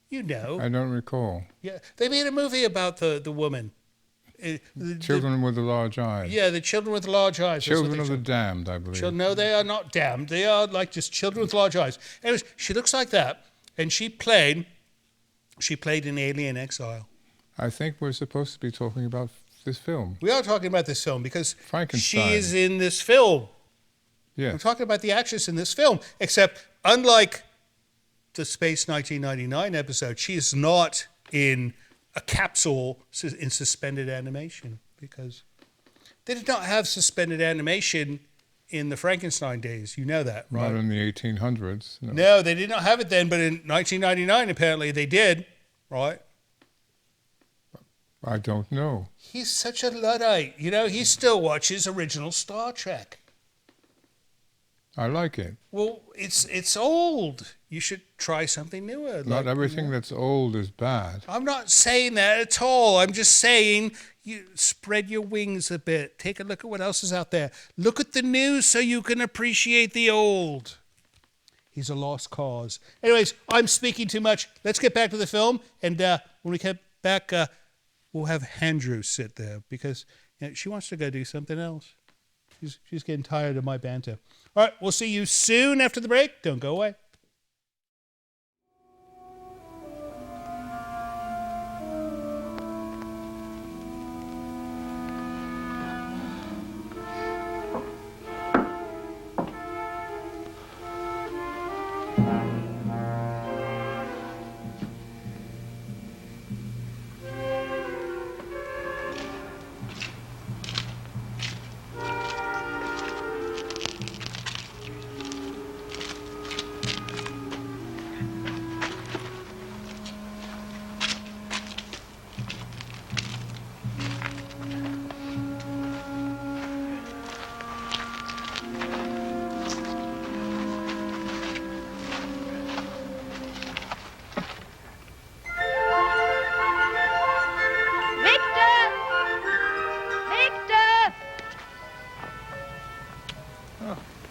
You know. I don't recall. Yeah, they made a movie about the woman. Children with the large eyes. Yeah, the children with large eyes. Children of the damned, I believe. No, they are not damned. They are like just children with large eyes. Anyways, she looks like that, and she played in Alien Exile. I think we're supposed to be talking about this film. We are talking about this film because Frankenstein. she is in this film. Yes. I'm talking about the actress in this film, except unlike the Space 1999 episode, she is not in a capsule in suspended animation because they did not have suspended animation in the Frankenstein days. You know that, right? Not in the 1800s. No, they did not have it then, but in 1999 apparently they did, right? I don't know. He's such a Luddite. You know, he still watches original Star Trek. I like it. Well, it's old. You should try something newer. Not everything that's old is bad. I'm not saying that at all. I'm just saying you spread your wings a bit. Take a look at what else is out there. Look at the news so you can appreciate the old. He's a lost cause. Anyways, I'm speaking too much. Let's get back to the film. And when we get back, we'll have Andrew sit there because she wants to go do something else. She's getting tired of my banter. All right, we'll see you soon after the break. Don't go away.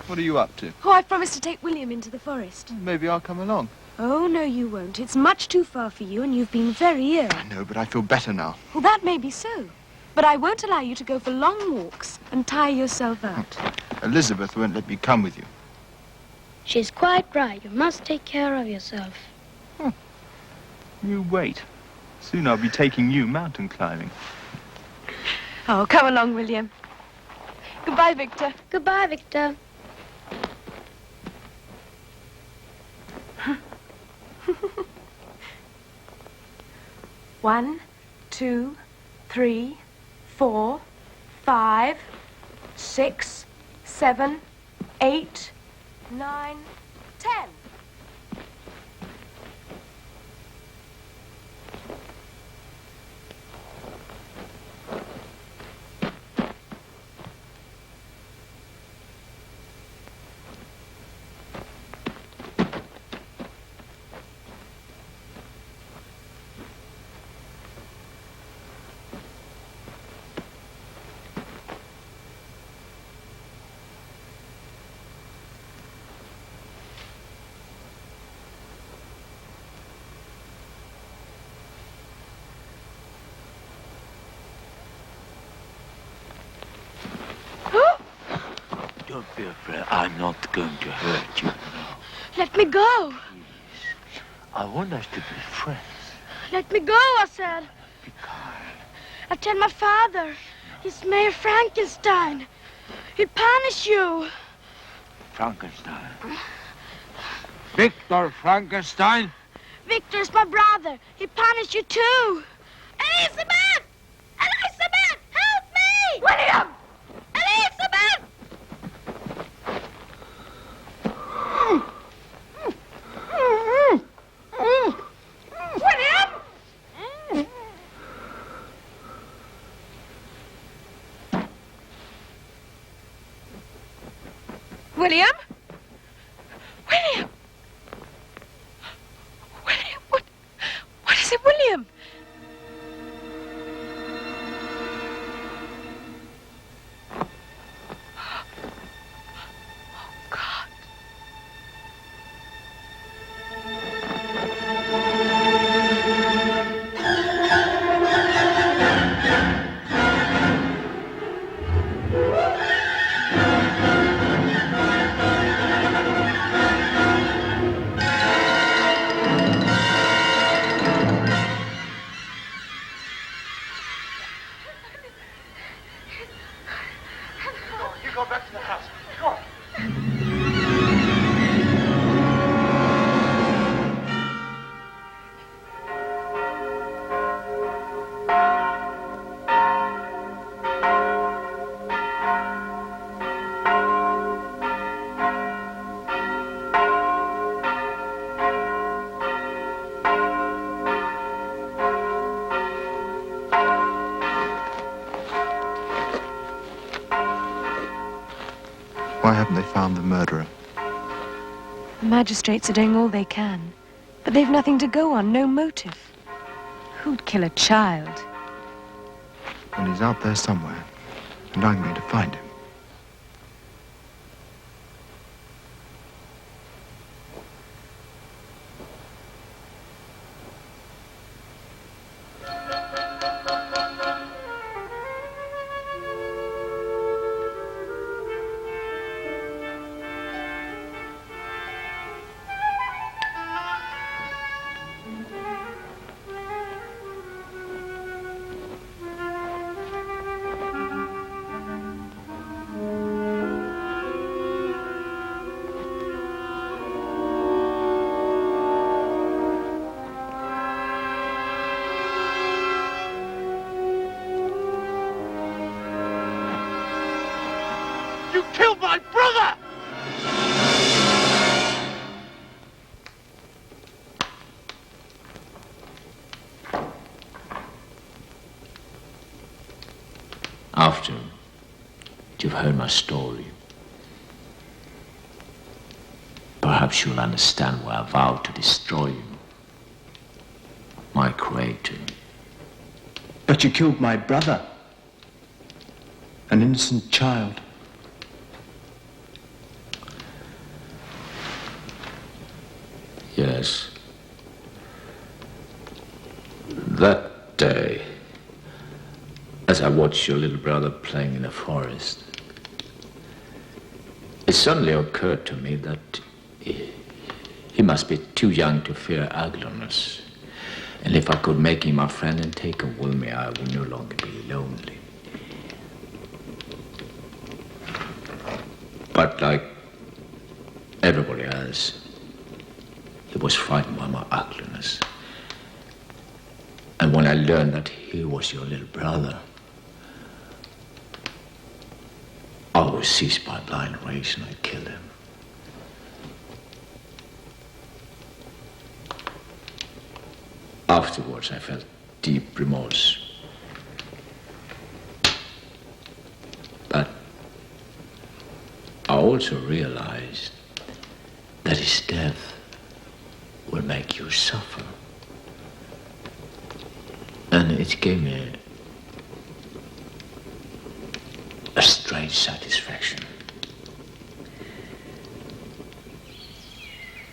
What are you up to? Oh, I promised to take William into the forest. Maybe I'll come along. Oh, no, you won't. It's much too far for you, and you've been very ill. I know, but I feel better now. Well, that may be so. But I won't allow you to go for long walks and tire yourself out. Elizabeth won't let me come with you. She's quite right. You must take care of yourself. You wait. Soon I'll be taking you mountain climbing. Oh, come along, William. Goodbye, Victor. Goodbye, Victor. One, 2, 3, 4, 5, 6, 7, 8, 9, 10. Don't be afraid. I'm not going to hurt you. No. Let me go. I want us to be friends. Let me go, I said. Be kind. I'll tell my father. He's Mayor Frankenstein. He'll punish you. Frankenstein. Victor Frankenstein? Victor's my brother. He'll punish you too. Elizabeth! Elizabeth! Help me! William! Elizabeth! William! William? William! William, what is it, William? and they found the murderer. The magistrates are doing all they can, but they've nothing to go on, no motive. Who'd kill a child? And he's out there somewhere, and I'm going to find him. You killed my brother! After you've heard my story, perhaps you'll understand why I vowed to destroy you, my creator. But you killed my brother, an innocent child. Yes. That day, as I watched your little brother playing in the forest, it suddenly occurred to me that he must be too young to fear ugliness. And if I could make him my friend and take him with me, I would no longer be lonely. But like everybody else, he was frightened by my ugliness. And when I learned that he was your little brother, I was seized by blind rage and I killed him. Afterwards, I felt deep remorse. But I also realized that his death will make you suffer. And it gave me a strange satisfaction.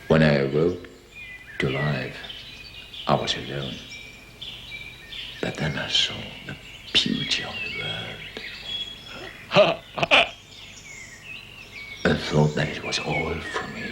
When I awoke to life, I was alone. But then I saw the beauty of the world. And thought that it was all for me.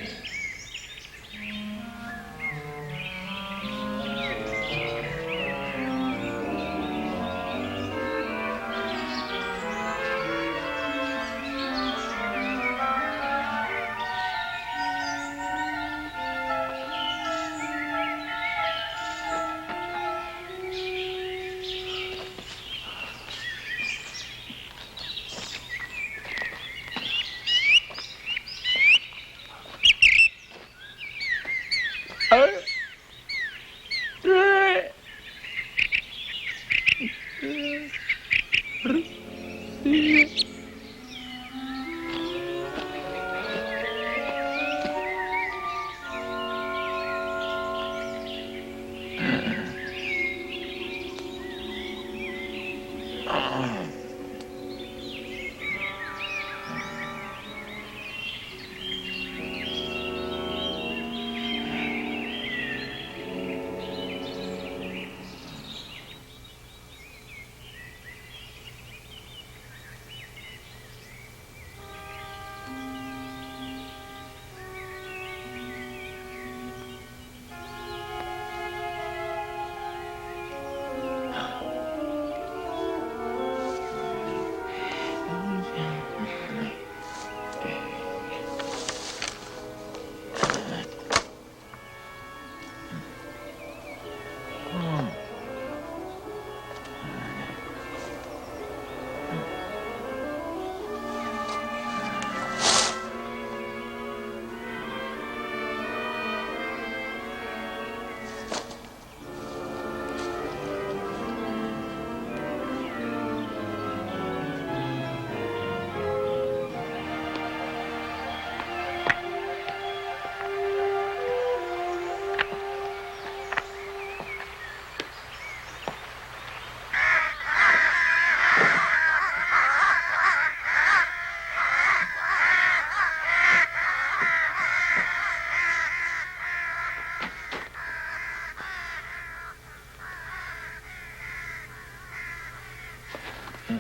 Go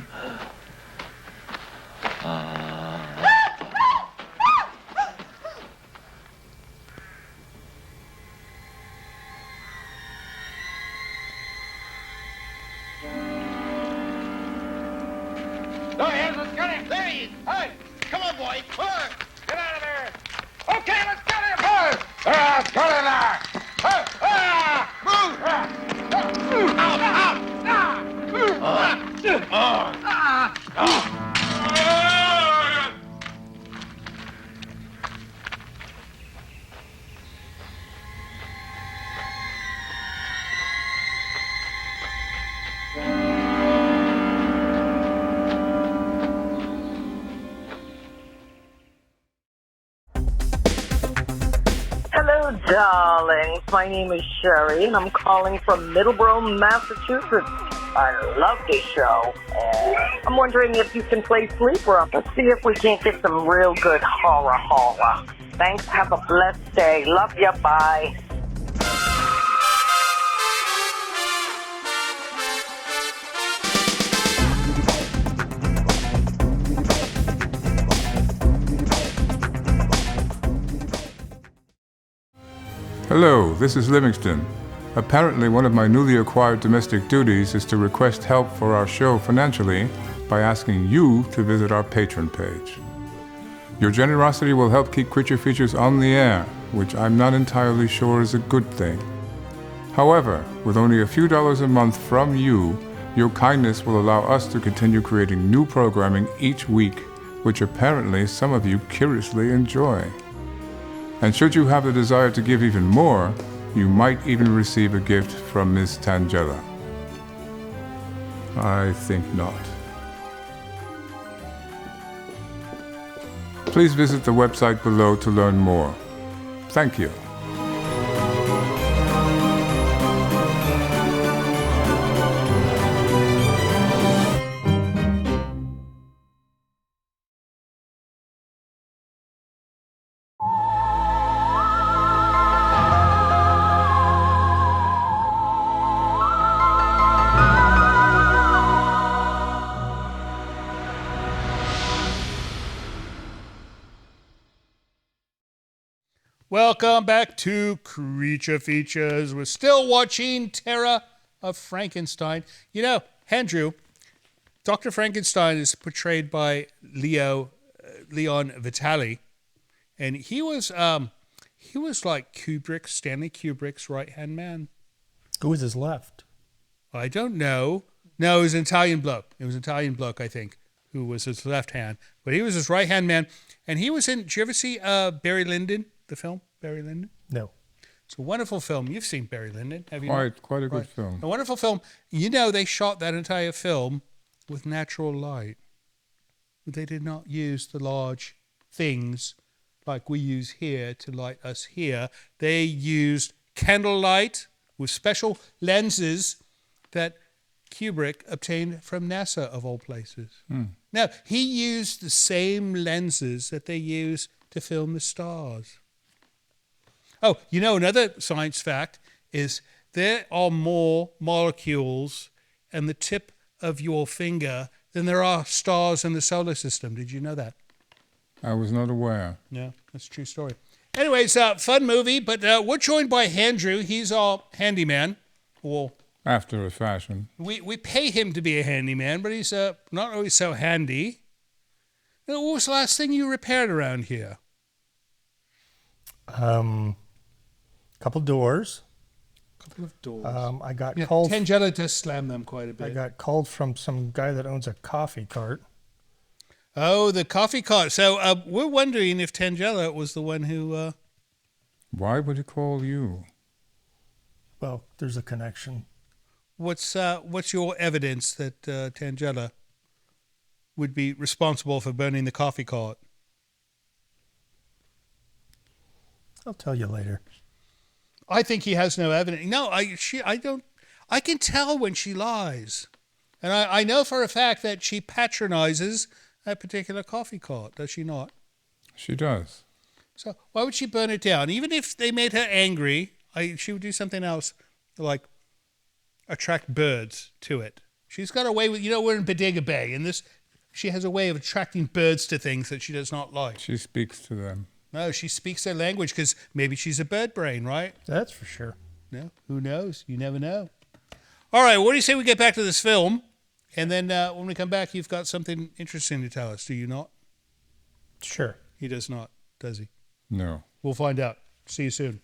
ahead, let's get him. There he is. Hey, come on, boys. Forward. Get out of there. Okay, let's get him. Forward. Let's get in there. Hey, move. Out, out. Hello, darlings. My name is Sherry, and I'm calling from Middleborough, Massachusetts. I love this show. I'm wondering if you can play sleeper up and see if we can't get some real good horror. Thanks. Have a blessed day. Love ya. Bye. Hello, this is Livingston. Apparently, one of my newly acquired domestic duties is to request help for our show financially by asking you to visit our Patreon page. Your generosity will help keep Creature Features on the air, which I'm not entirely sure is a good thing. However, with only a few dollars a month from you, your kindness will allow us to continue creating new programming each week, which apparently some of you curiously enjoy. And should you have the desire to give even more, you might even receive a gift from Ms. Tangella. I think not. Please visit the website below to learn more. Thank you. Welcome back to Creature Features. We're still watching Terror of Frankenstein. You know, Andrew, Dr. Frankenstein is portrayed by Leon Vitali, and he was like Stanley Kubrick's right-hand man. Who was his left? I don't know. No, it was an Italian bloke. It was an Italian bloke, I think, who was his left hand. But he was his right-hand man, and he was in, did you ever see Barry Lyndon? The film, Barry Lyndon? No. It's a wonderful film. You've seen Barry Lyndon, have you? Quite a good film. A wonderful film. You know, they shot that entire film with natural light. They did not use the large things like we use here to light us here. They used candlelight with special lenses that Kubrick obtained from NASA, of all places. Now, he used the same lenses that they use to film the stars. Oh, you know, another science fact is there are more molecules in the tip of your finger than there are stars in the solar system. Did you know that? I was not aware. Yeah, that's a true story. Anyway, it's a fun movie, but we're joined by Andrew. He's our handyman. Well, after a fashion. We pay him to be a handyman, but he's not always so handy. What was the last thing you repaired around here? Couple doors. Couple of doors. I got called. Tangella does slam them quite a bit. I got called from some guy that owns a coffee cart. Oh, the coffee cart. So we're wondering if Tangella was the one who. Why would he call you? Well, there's a connection. What's your evidence that Tangella would be responsible for burning the coffee cart? I'll tell you later. I think he has no evidence. No, I don't. I can tell when she lies, and I know for a fact that she patronizes that particular coffee cart. Does she not? She does. So why would she burn it down? Even if they made her angry, she would do something else, like attract birds to it. She's got a way with, we're in Bodega Bay, and she has a way of attracting birds to things that she does not like. She speaks to them. No, she speaks their language because maybe she's a bird brain, right? That's for sure. No, who knows? You never know. All right, what do you say we get back to this film? And then when we come back, you've got something interesting to tell us, do you not? Sure. He does not, does he? No. We'll find out. See you soon.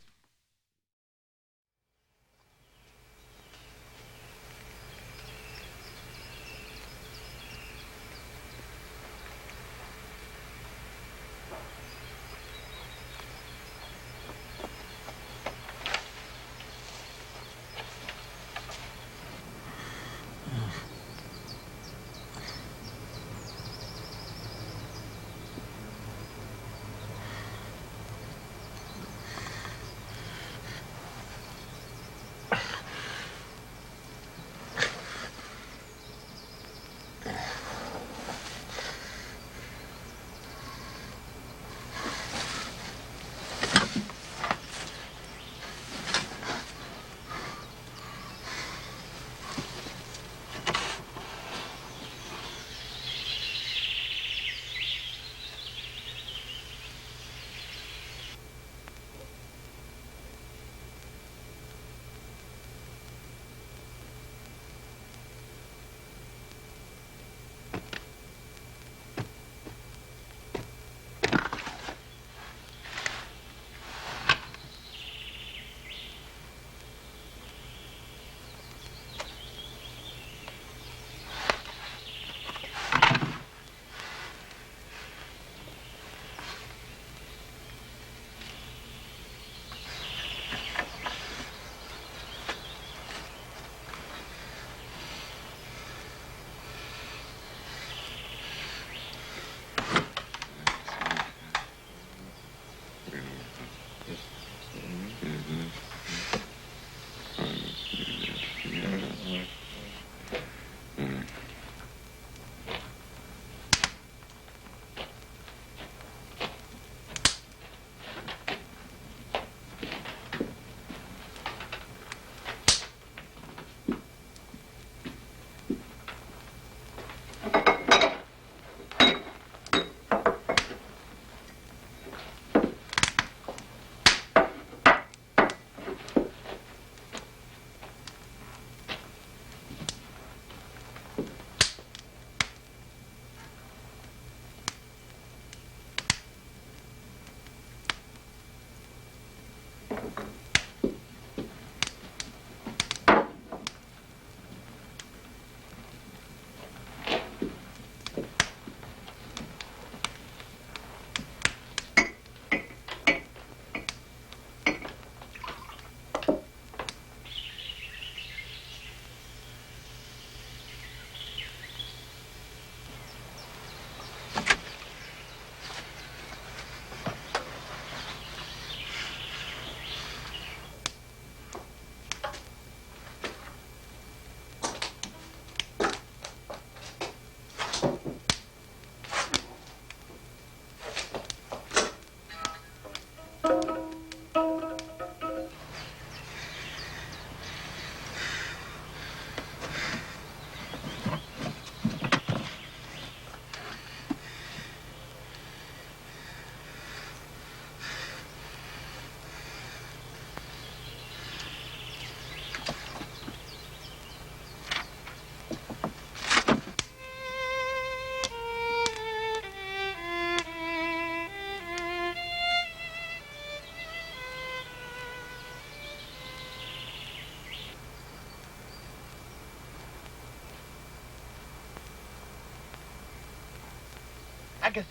Agatha.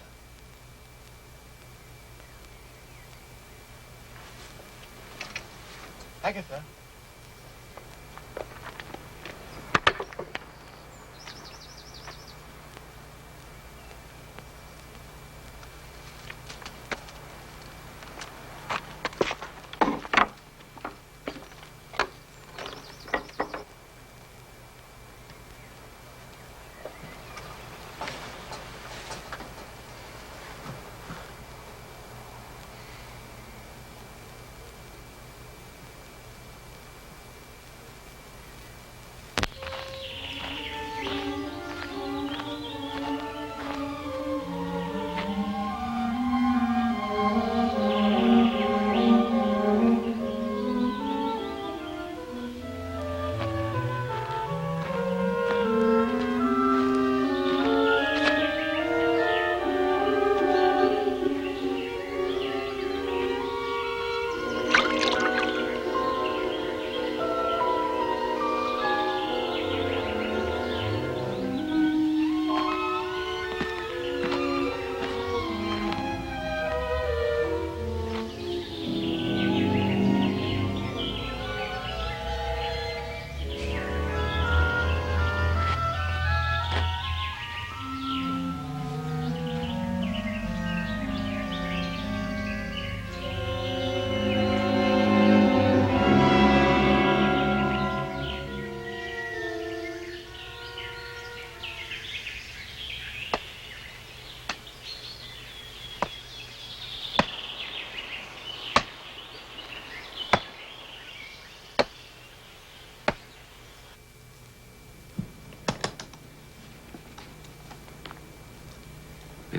Agatha.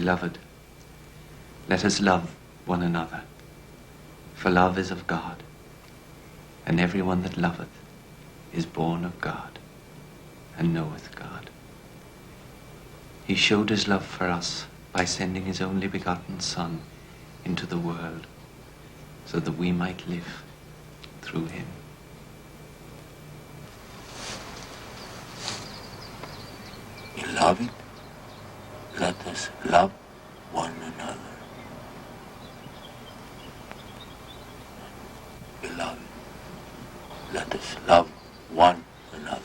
Beloved, let us love one another, for love is of God, and everyone that loveth is born of God, and knoweth God. He showed his love for us by sending his only begotten Son into the world, so that we might live through him. Beloved, let us love one another. Beloved, let us love one another.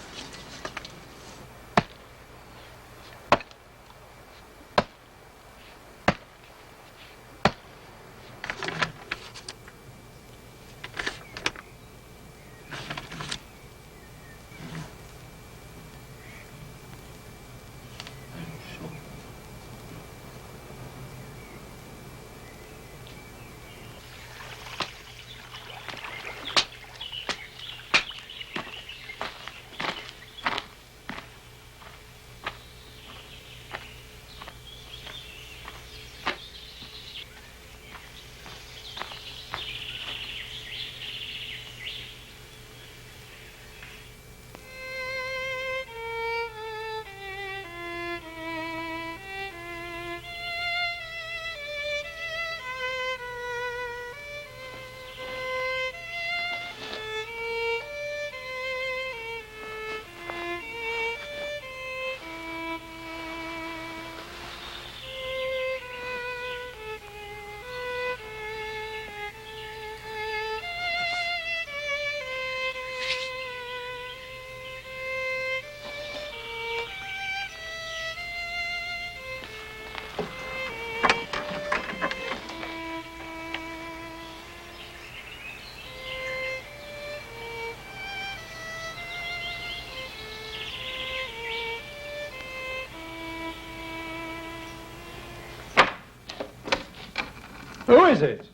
Who is it?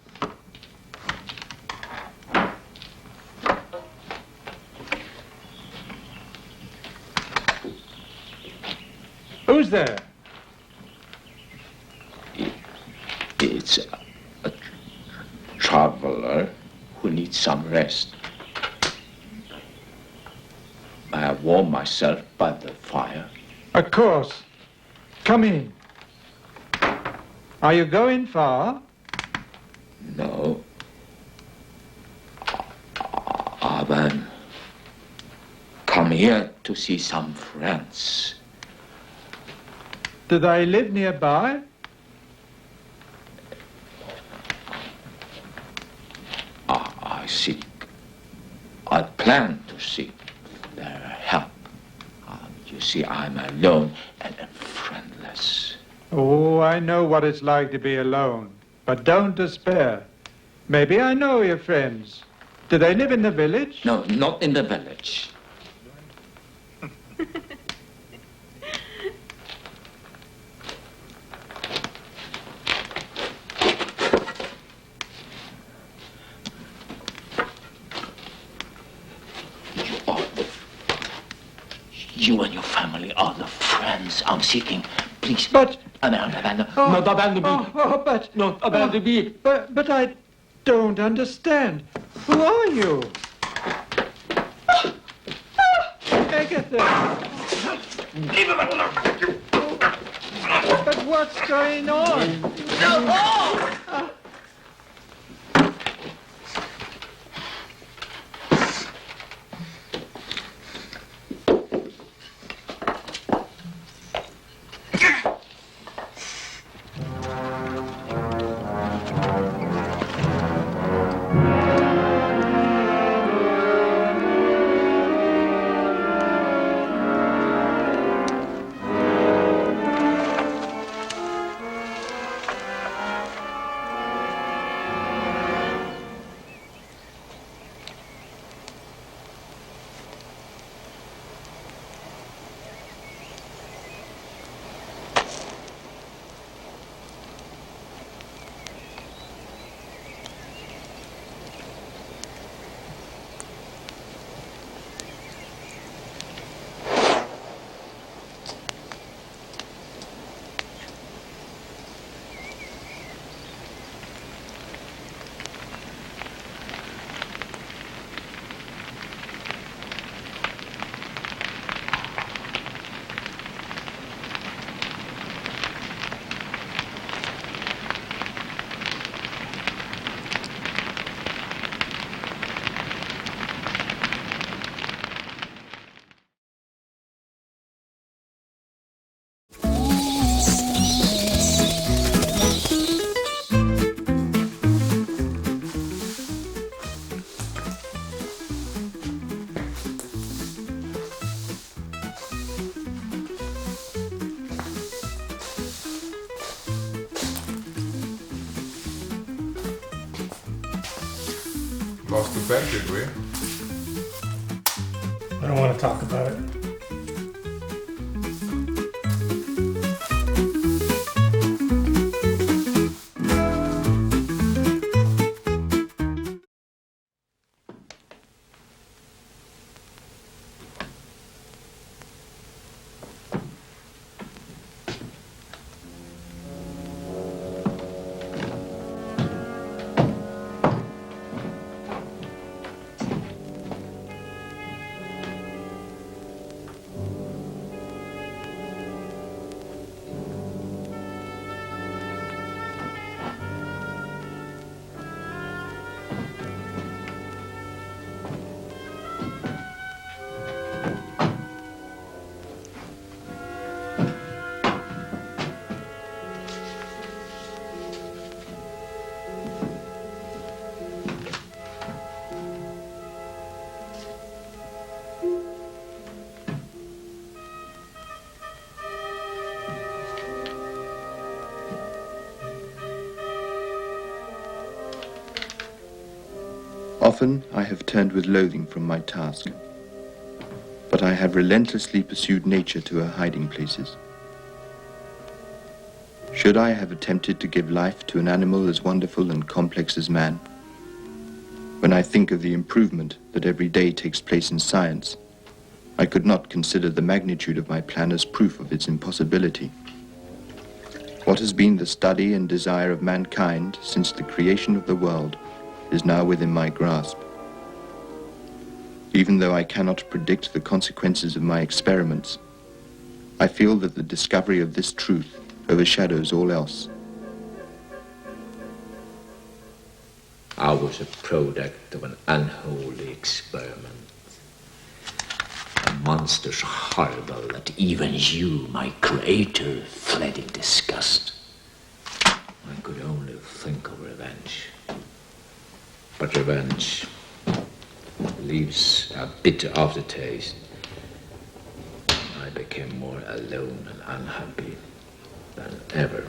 Who's there? It's a traveler who needs some rest. I warm myself by the fire. Of course. Come in. Are you going far? No. I've come here to see some friends. Do they live nearby? I plan to seek their help. You see, I'm alone and friendless. Oh, I know what it's like to be alone. But don't despair. Maybe I know your friends. Do they live in the village? No, not in the village. You and your family are the friends I'm seeking. Please. But... Not abandon me. But... Not abandon me. But I don't understand. Who are you? Agatha! Leave him alone. But what's going on? No! Lost the bet, did we? I don't want to talk about it. Often I have turned with loathing from my task, but I have relentlessly pursued nature to her hiding places. Should I have attempted to give life to an animal as wonderful and complex as man? When I think of the improvement that every day takes place in science, I could not consider the magnitude of my plan as proof of its impossibility. What has been the study and desire of mankind since the creation of the world is now within my grasp. Even though I cannot predict the consequences of my experiments, I feel that the discovery of this truth overshadows all else. I was a product of an unholy experiment. A monster so horrible that even you, my creator, fled in disgust. I could only think of revenge. But revenge leaves a bitter aftertaste. I became more alone and unhappy than ever.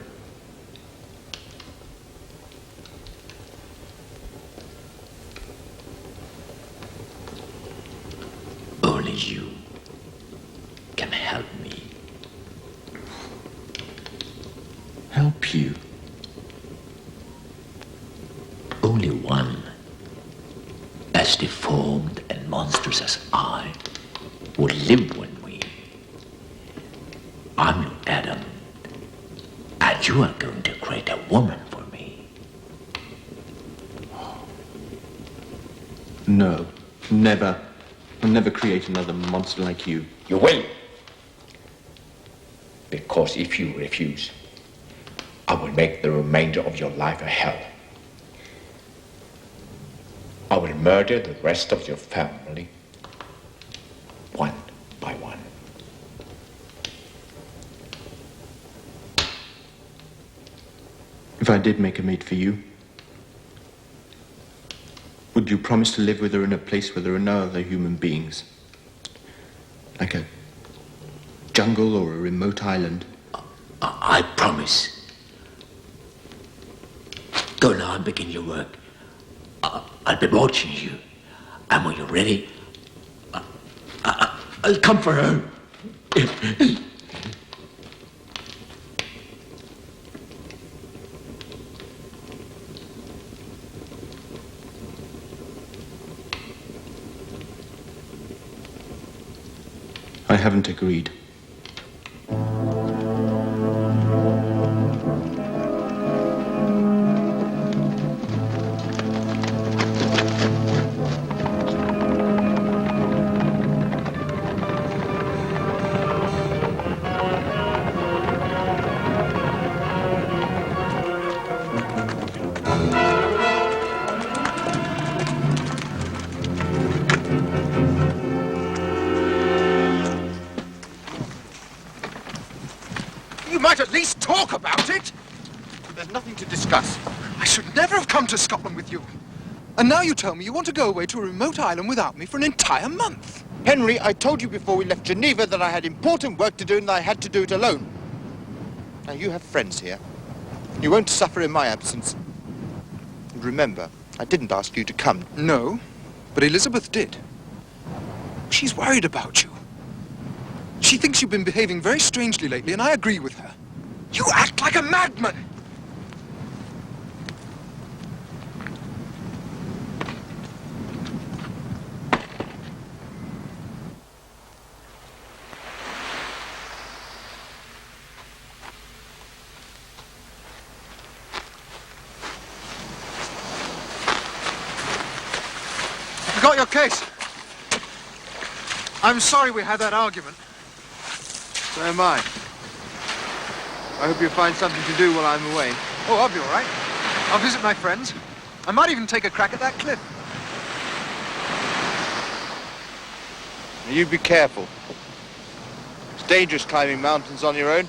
Only you can help me. Help you? Only one, as deformed and monstrous as I, would live with me. I'm your Adam, and you are going to create a woman for me. No, never. I'll never create another monster like you. You will. Because if you refuse, I will make the remainder of your life a hell. I will murder the rest of your family, one by one. If I did make a mate for you, would you promise to live with her in a place where there are no other human beings? Like a jungle or a remote island? I promise. Go now and begin your work. I'll be watching you. And when you're ready, I'll come for her. I haven't agreed. At least talk about it. There's nothing to discuss. I should never have come to Scotland with you. And now you tell me you want to go away to a remote island without me for an entire month. Henry, I told you before we left Geneva that I had important work to do and that I had to do it alone. Now, you have friends here. You won't suffer in my absence. And remember, I didn't ask you to come. No, but Elizabeth did. She's worried about you. She thinks you've been behaving very strangely lately, and I agree with her. You act like a madman! I got your case. I'm sorry we had that argument. So am I. I hope you'll find something to do while I'm away. Oh, I'll be all right. I'll visit my friends. I might even take a crack at that cliff. Now, you be careful. It's dangerous climbing mountains on your own.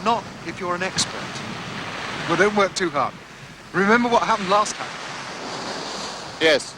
Not if you're an expert. Well, don't work too hard. Remember what happened last time? Yes.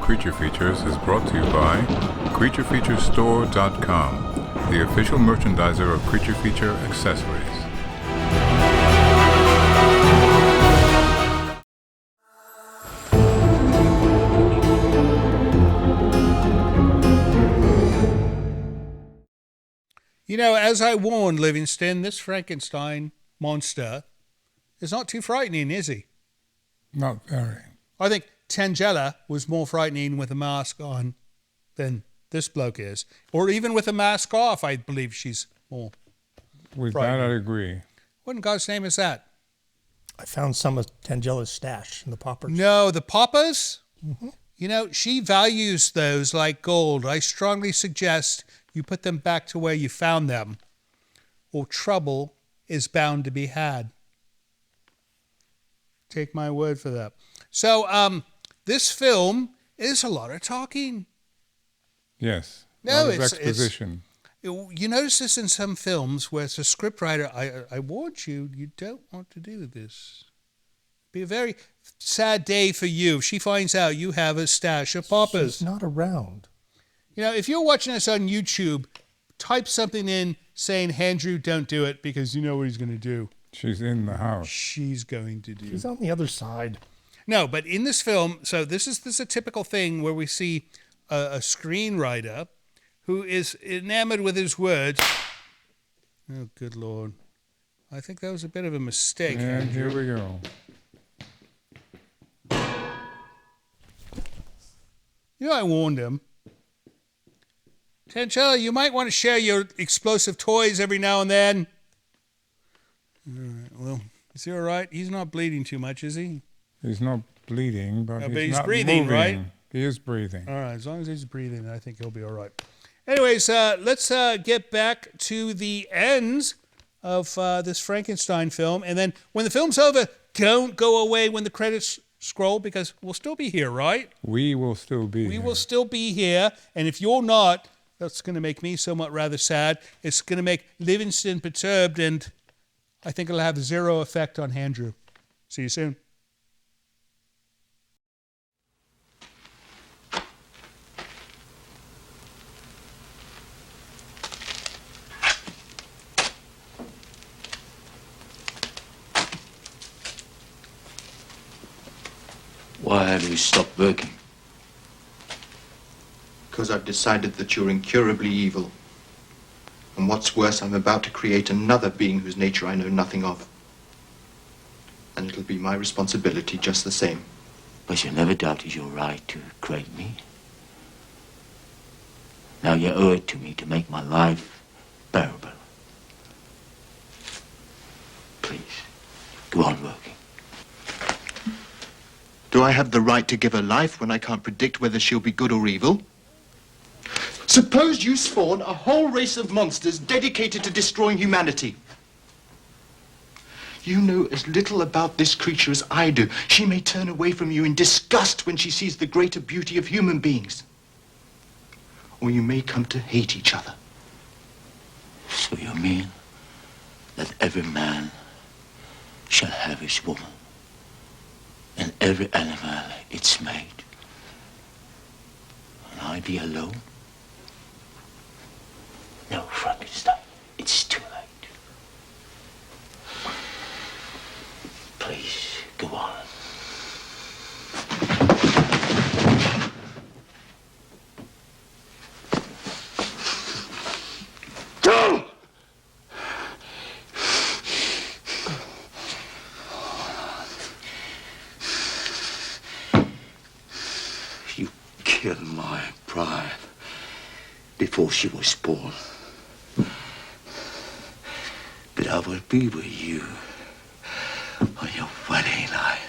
Creature Features is brought to you by CreatureFeatureStore.com, the official merchandiser of Creature Feature accessories. You know, as I warned Livingston, this Frankenstein monster is not too frightening, is he? Not very. I think Tangella was more frightening with a mask on than this bloke is. Or even with a mask off, I believe she's more With frightening. that, I agree. What in God's name is that? I found some of Tangella's stash in the poppers. No, the poppers? Mm-hmm. You know, she values those like gold. I strongly suggest you put them back to where you found them, or trouble is bound to be had. Take my word for that. So, this film is a lot of talking. Yes. No, a lot of it's exposition. You notice this in some films where it's a scriptwriter. I warned you, you don't want to do this. Be a very sad day for you if she finds out you have a stash of poppers. She's not around. You know, if you're watching this on YouTube, type something in saying, Andrew, don't do it, because you know what he's going to do. She's in the house. She's going to do. She's on the other side. No, but in this film, so this is a typical thing where we see a screenwriter who is enamored with his words. Oh, good Lord. I think that was a bit of a mistake, And Andrew. here we go. You know, I warned him. Tangella, you might want to share your explosive toys every now and then. All right, well, is he all right? He's not bleeding too much, is he? He's not bleeding, but, He's not breathing, moving. right? He is breathing. All right, as long as he's breathing, I think he'll be all right. Anyways, let's get back to the ends of this Frankenstein film. And then when the film's over, don't go away when the credits scroll, because we'll still be here, right? We will still be We here. will still be here. And if you're not, that's going to make me somewhat rather sad. It's going to make Livingston perturbed, and I think it'll have zero effect on Andrew. See you soon. Why have you stopped working? Because I've decided that you're incurably evil. And what's worse, I'm about to create another being whose nature I know nothing of. And it'll be my responsibility just the same. But you never doubted your right to create me. Now you owe it to me to make my life bearable. Please, go on working. Do I have the right to give her life when I can't predict whether she'll be good or evil? Suppose you spawn a whole race of monsters dedicated to destroying humanity. You know as little about this creature as I do. She may turn away from you in disgust when she sees the greater beauty of human beings. Or you may come to hate each other. So you mean that every man shall have his woman, and every animal its mate, and I be alone? No, Frankenstein, it's too late. Please, go on. Go! You killed my bride before she was born. But I will be with you on your wedding night.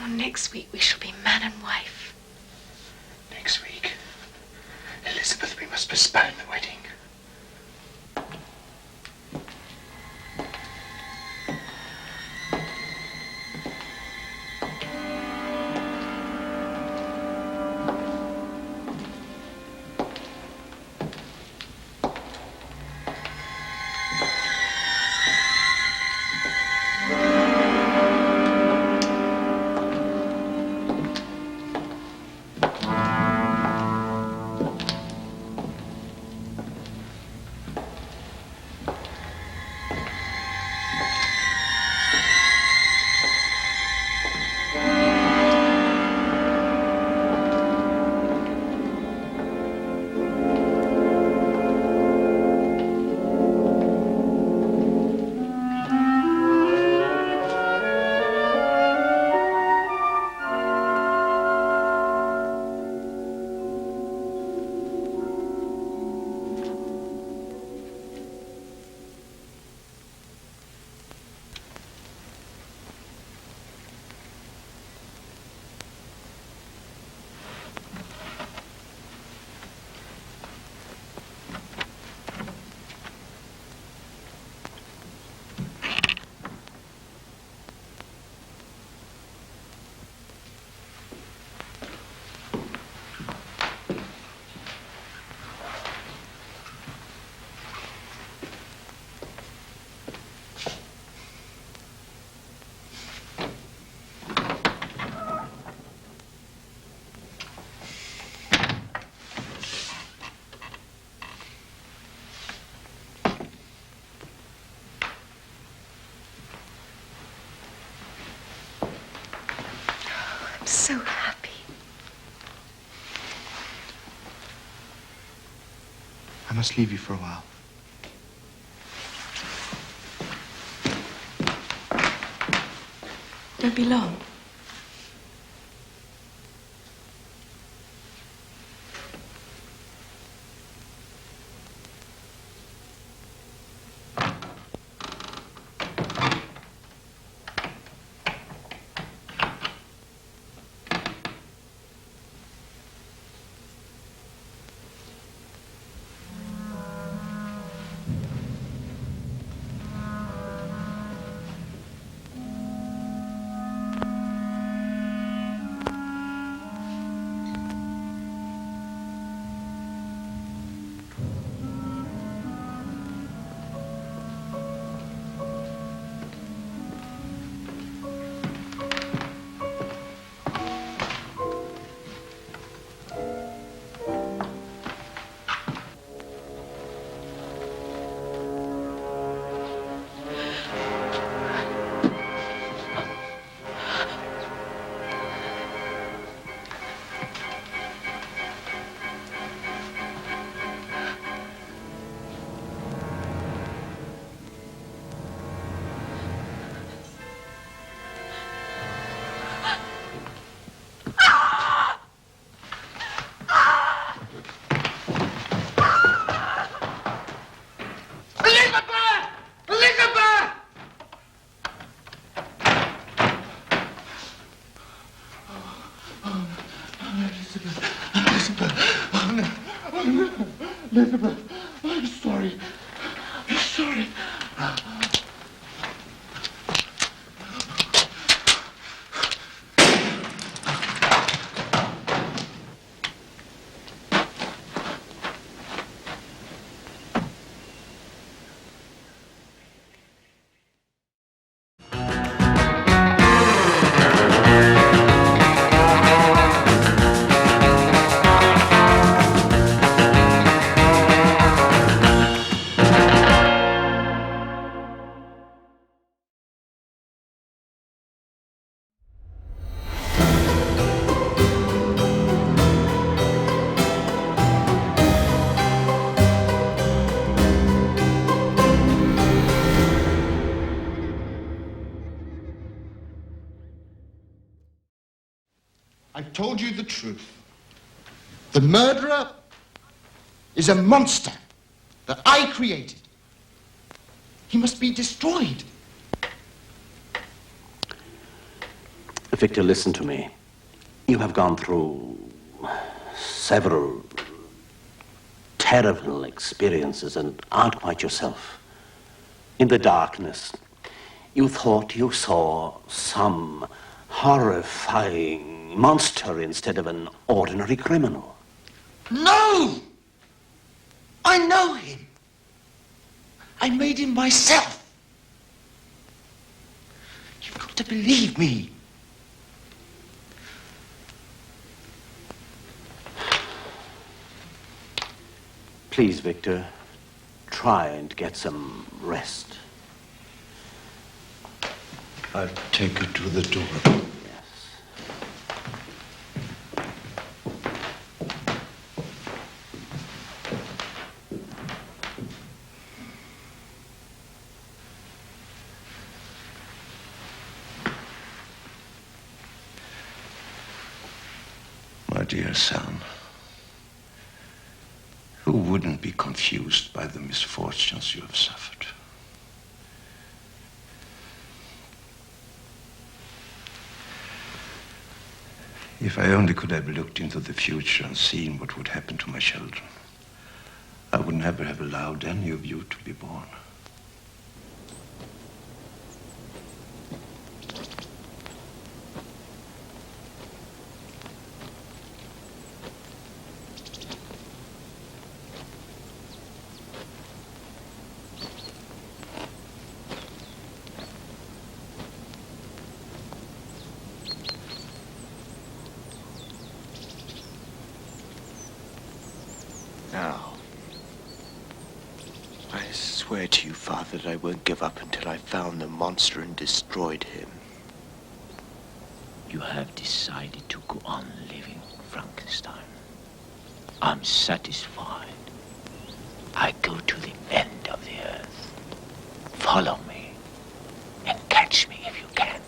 Oh, next week we shall be man and wife. Next week. Elizabeth, we must postpone the wedding. So happy. I must leave you for a while. Don't be long. Elizabeth, I'm sorry. I'm sorry. I've told you the truth. The murderer is a monster that I created. He must be destroyed. Victor, listen to me. You have gone through several terrible experiences and aren't quite yourself. In the darkness, you thought you saw some horrifying monster instead of an ordinary criminal. No! I know him. I made him myself. You've got to believe me. Please, Victor, try and get some rest. I'll take her to the door. My dear son, who wouldn't be confused by the misfortunes you have suffered? If I only could have looked into the future and seen what would happen to my children, I would never have allowed any of you to be born. Now, I swear to you, Father, that I won't give up until I've found the monster and destroyed him. You have decided to go on living, Frankenstein. I'm satisfied. I go to the end of the earth. Follow me and catch me if you can.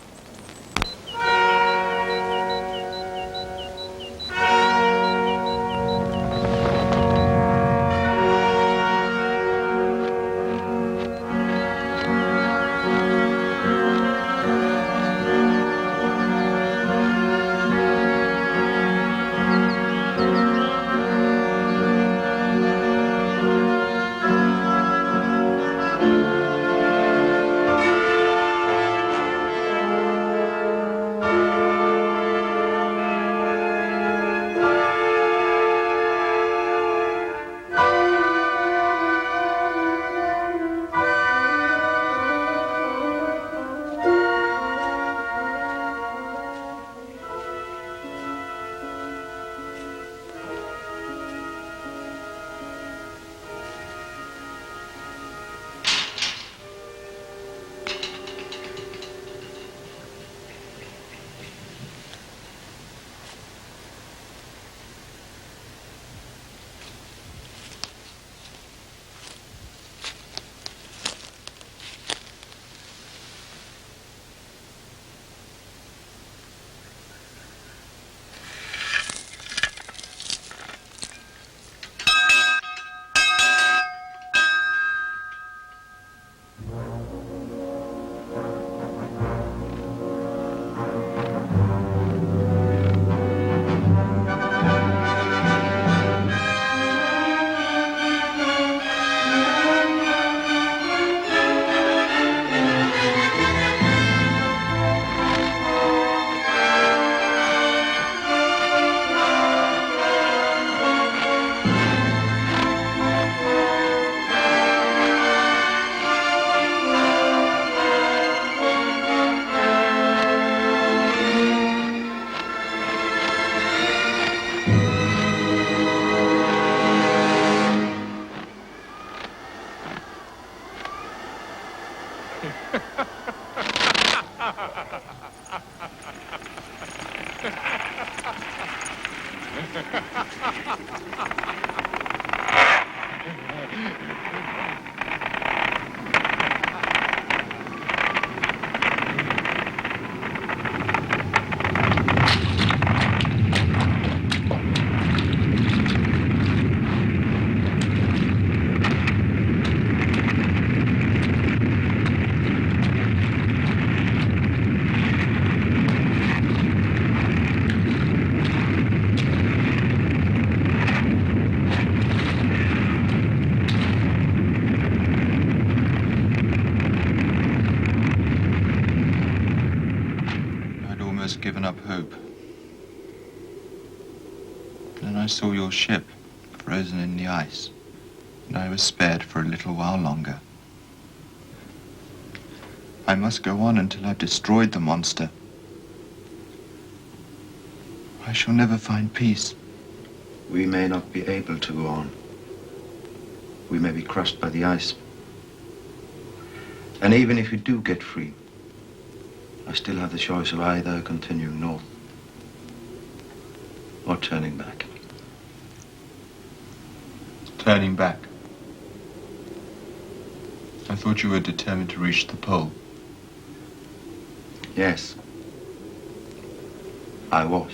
Then I saw your ship frozen in the ice, and I was spared for a little while longer. I must go on until I've destroyed the monster. I shall never find peace. We may not be able to go on. We may be crushed by the ice. And even if we do get free, I still have the choice of either continuing north or turning back. Turning back. I thought you were determined to reach the pole. Yes, I was.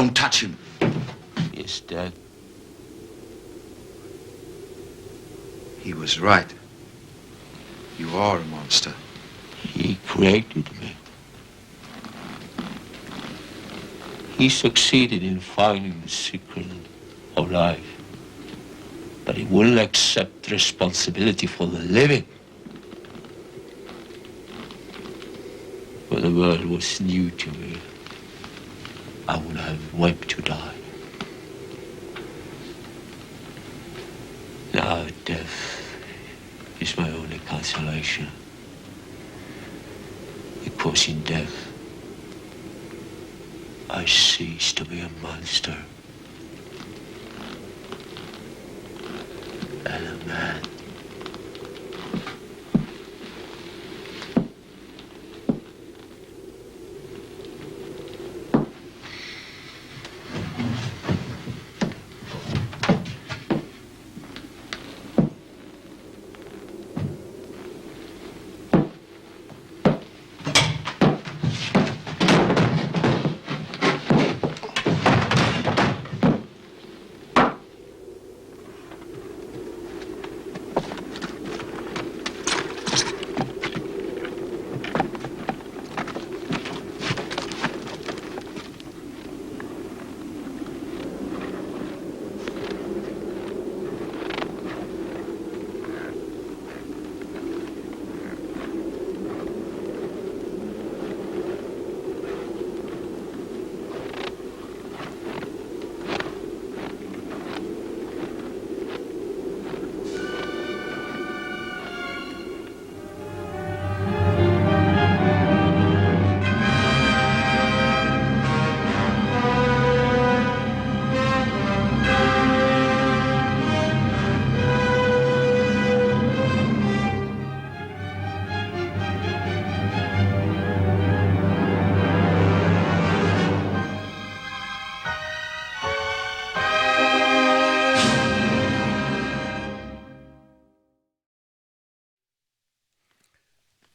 Don't touch him. He's dead. He was right. You are a monster. He created me. He succeeded in finding the secret of life, but he wouldn't accept responsibility for the living. When the world was new to me, I would have wept to die. Now death is my only consolation. Because in death, I cease to be a monster and a man.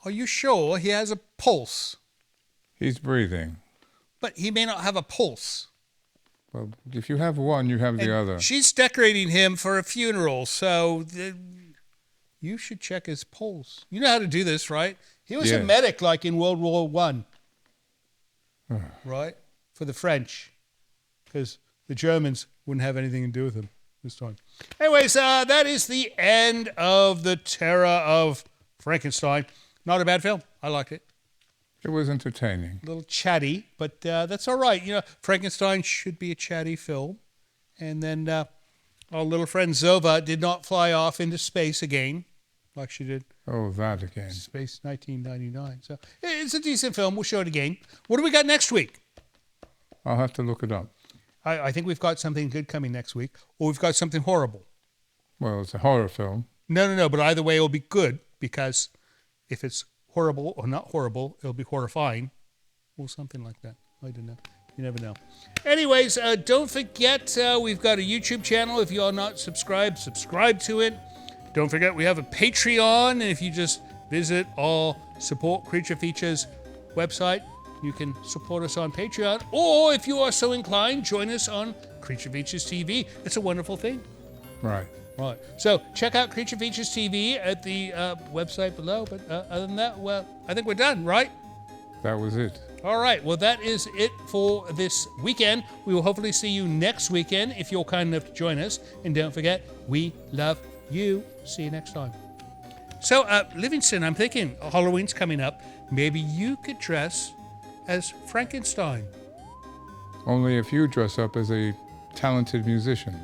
Are you sure he has a pulse? He's breathing. But he may not have a pulse. Well, if you have one, you have the other. She's decorating him for a funeral, so you should check his pulse. You know how to do this, right? He was a medic, like in World War I, right? For the French, because the Germans wouldn't have anything to do with him this time. Anyways, that is the end of The Terror of Frankenstein. Not a bad film. I liked it. It was entertaining. A little chatty, but that's all right. You know, Frankenstein should be a chatty film. And then our little friend Zova did not fly off into space again, like she did. Oh, that again. Space 1999. So it's a decent film. We'll show it again. What do we got next week? I'll have to look it up. I think we've got something good coming next week, or we've got something horrible. Well, it's a horror film. No, but either way it'll be good, because if it's horrible or not horrible, it'll be horrifying, or something like that. I don't know. You never know. Anyways, don't forget we've got a YouTube channel. If you are not subscribed, subscribe to it. Don't forget we have a Patreon, and if you just visit our Support Creature Features website, you can support us on Patreon, or if you are so inclined, join us on Creature Features TV. It's a wonderful thing. Right. Right. So check out Creature Features TV at the website below. But other than that, well, I think we're done, right? That was it. All right. Well, that is it for this weekend. We will hopefully see you next weekend if you're kind enough to join us. And don't forget, we love you. See you next time. So, Livingston, I'm thinking Halloween's coming up. Maybe you could dress as Frankenstein. Only if you dress up as a talented musician.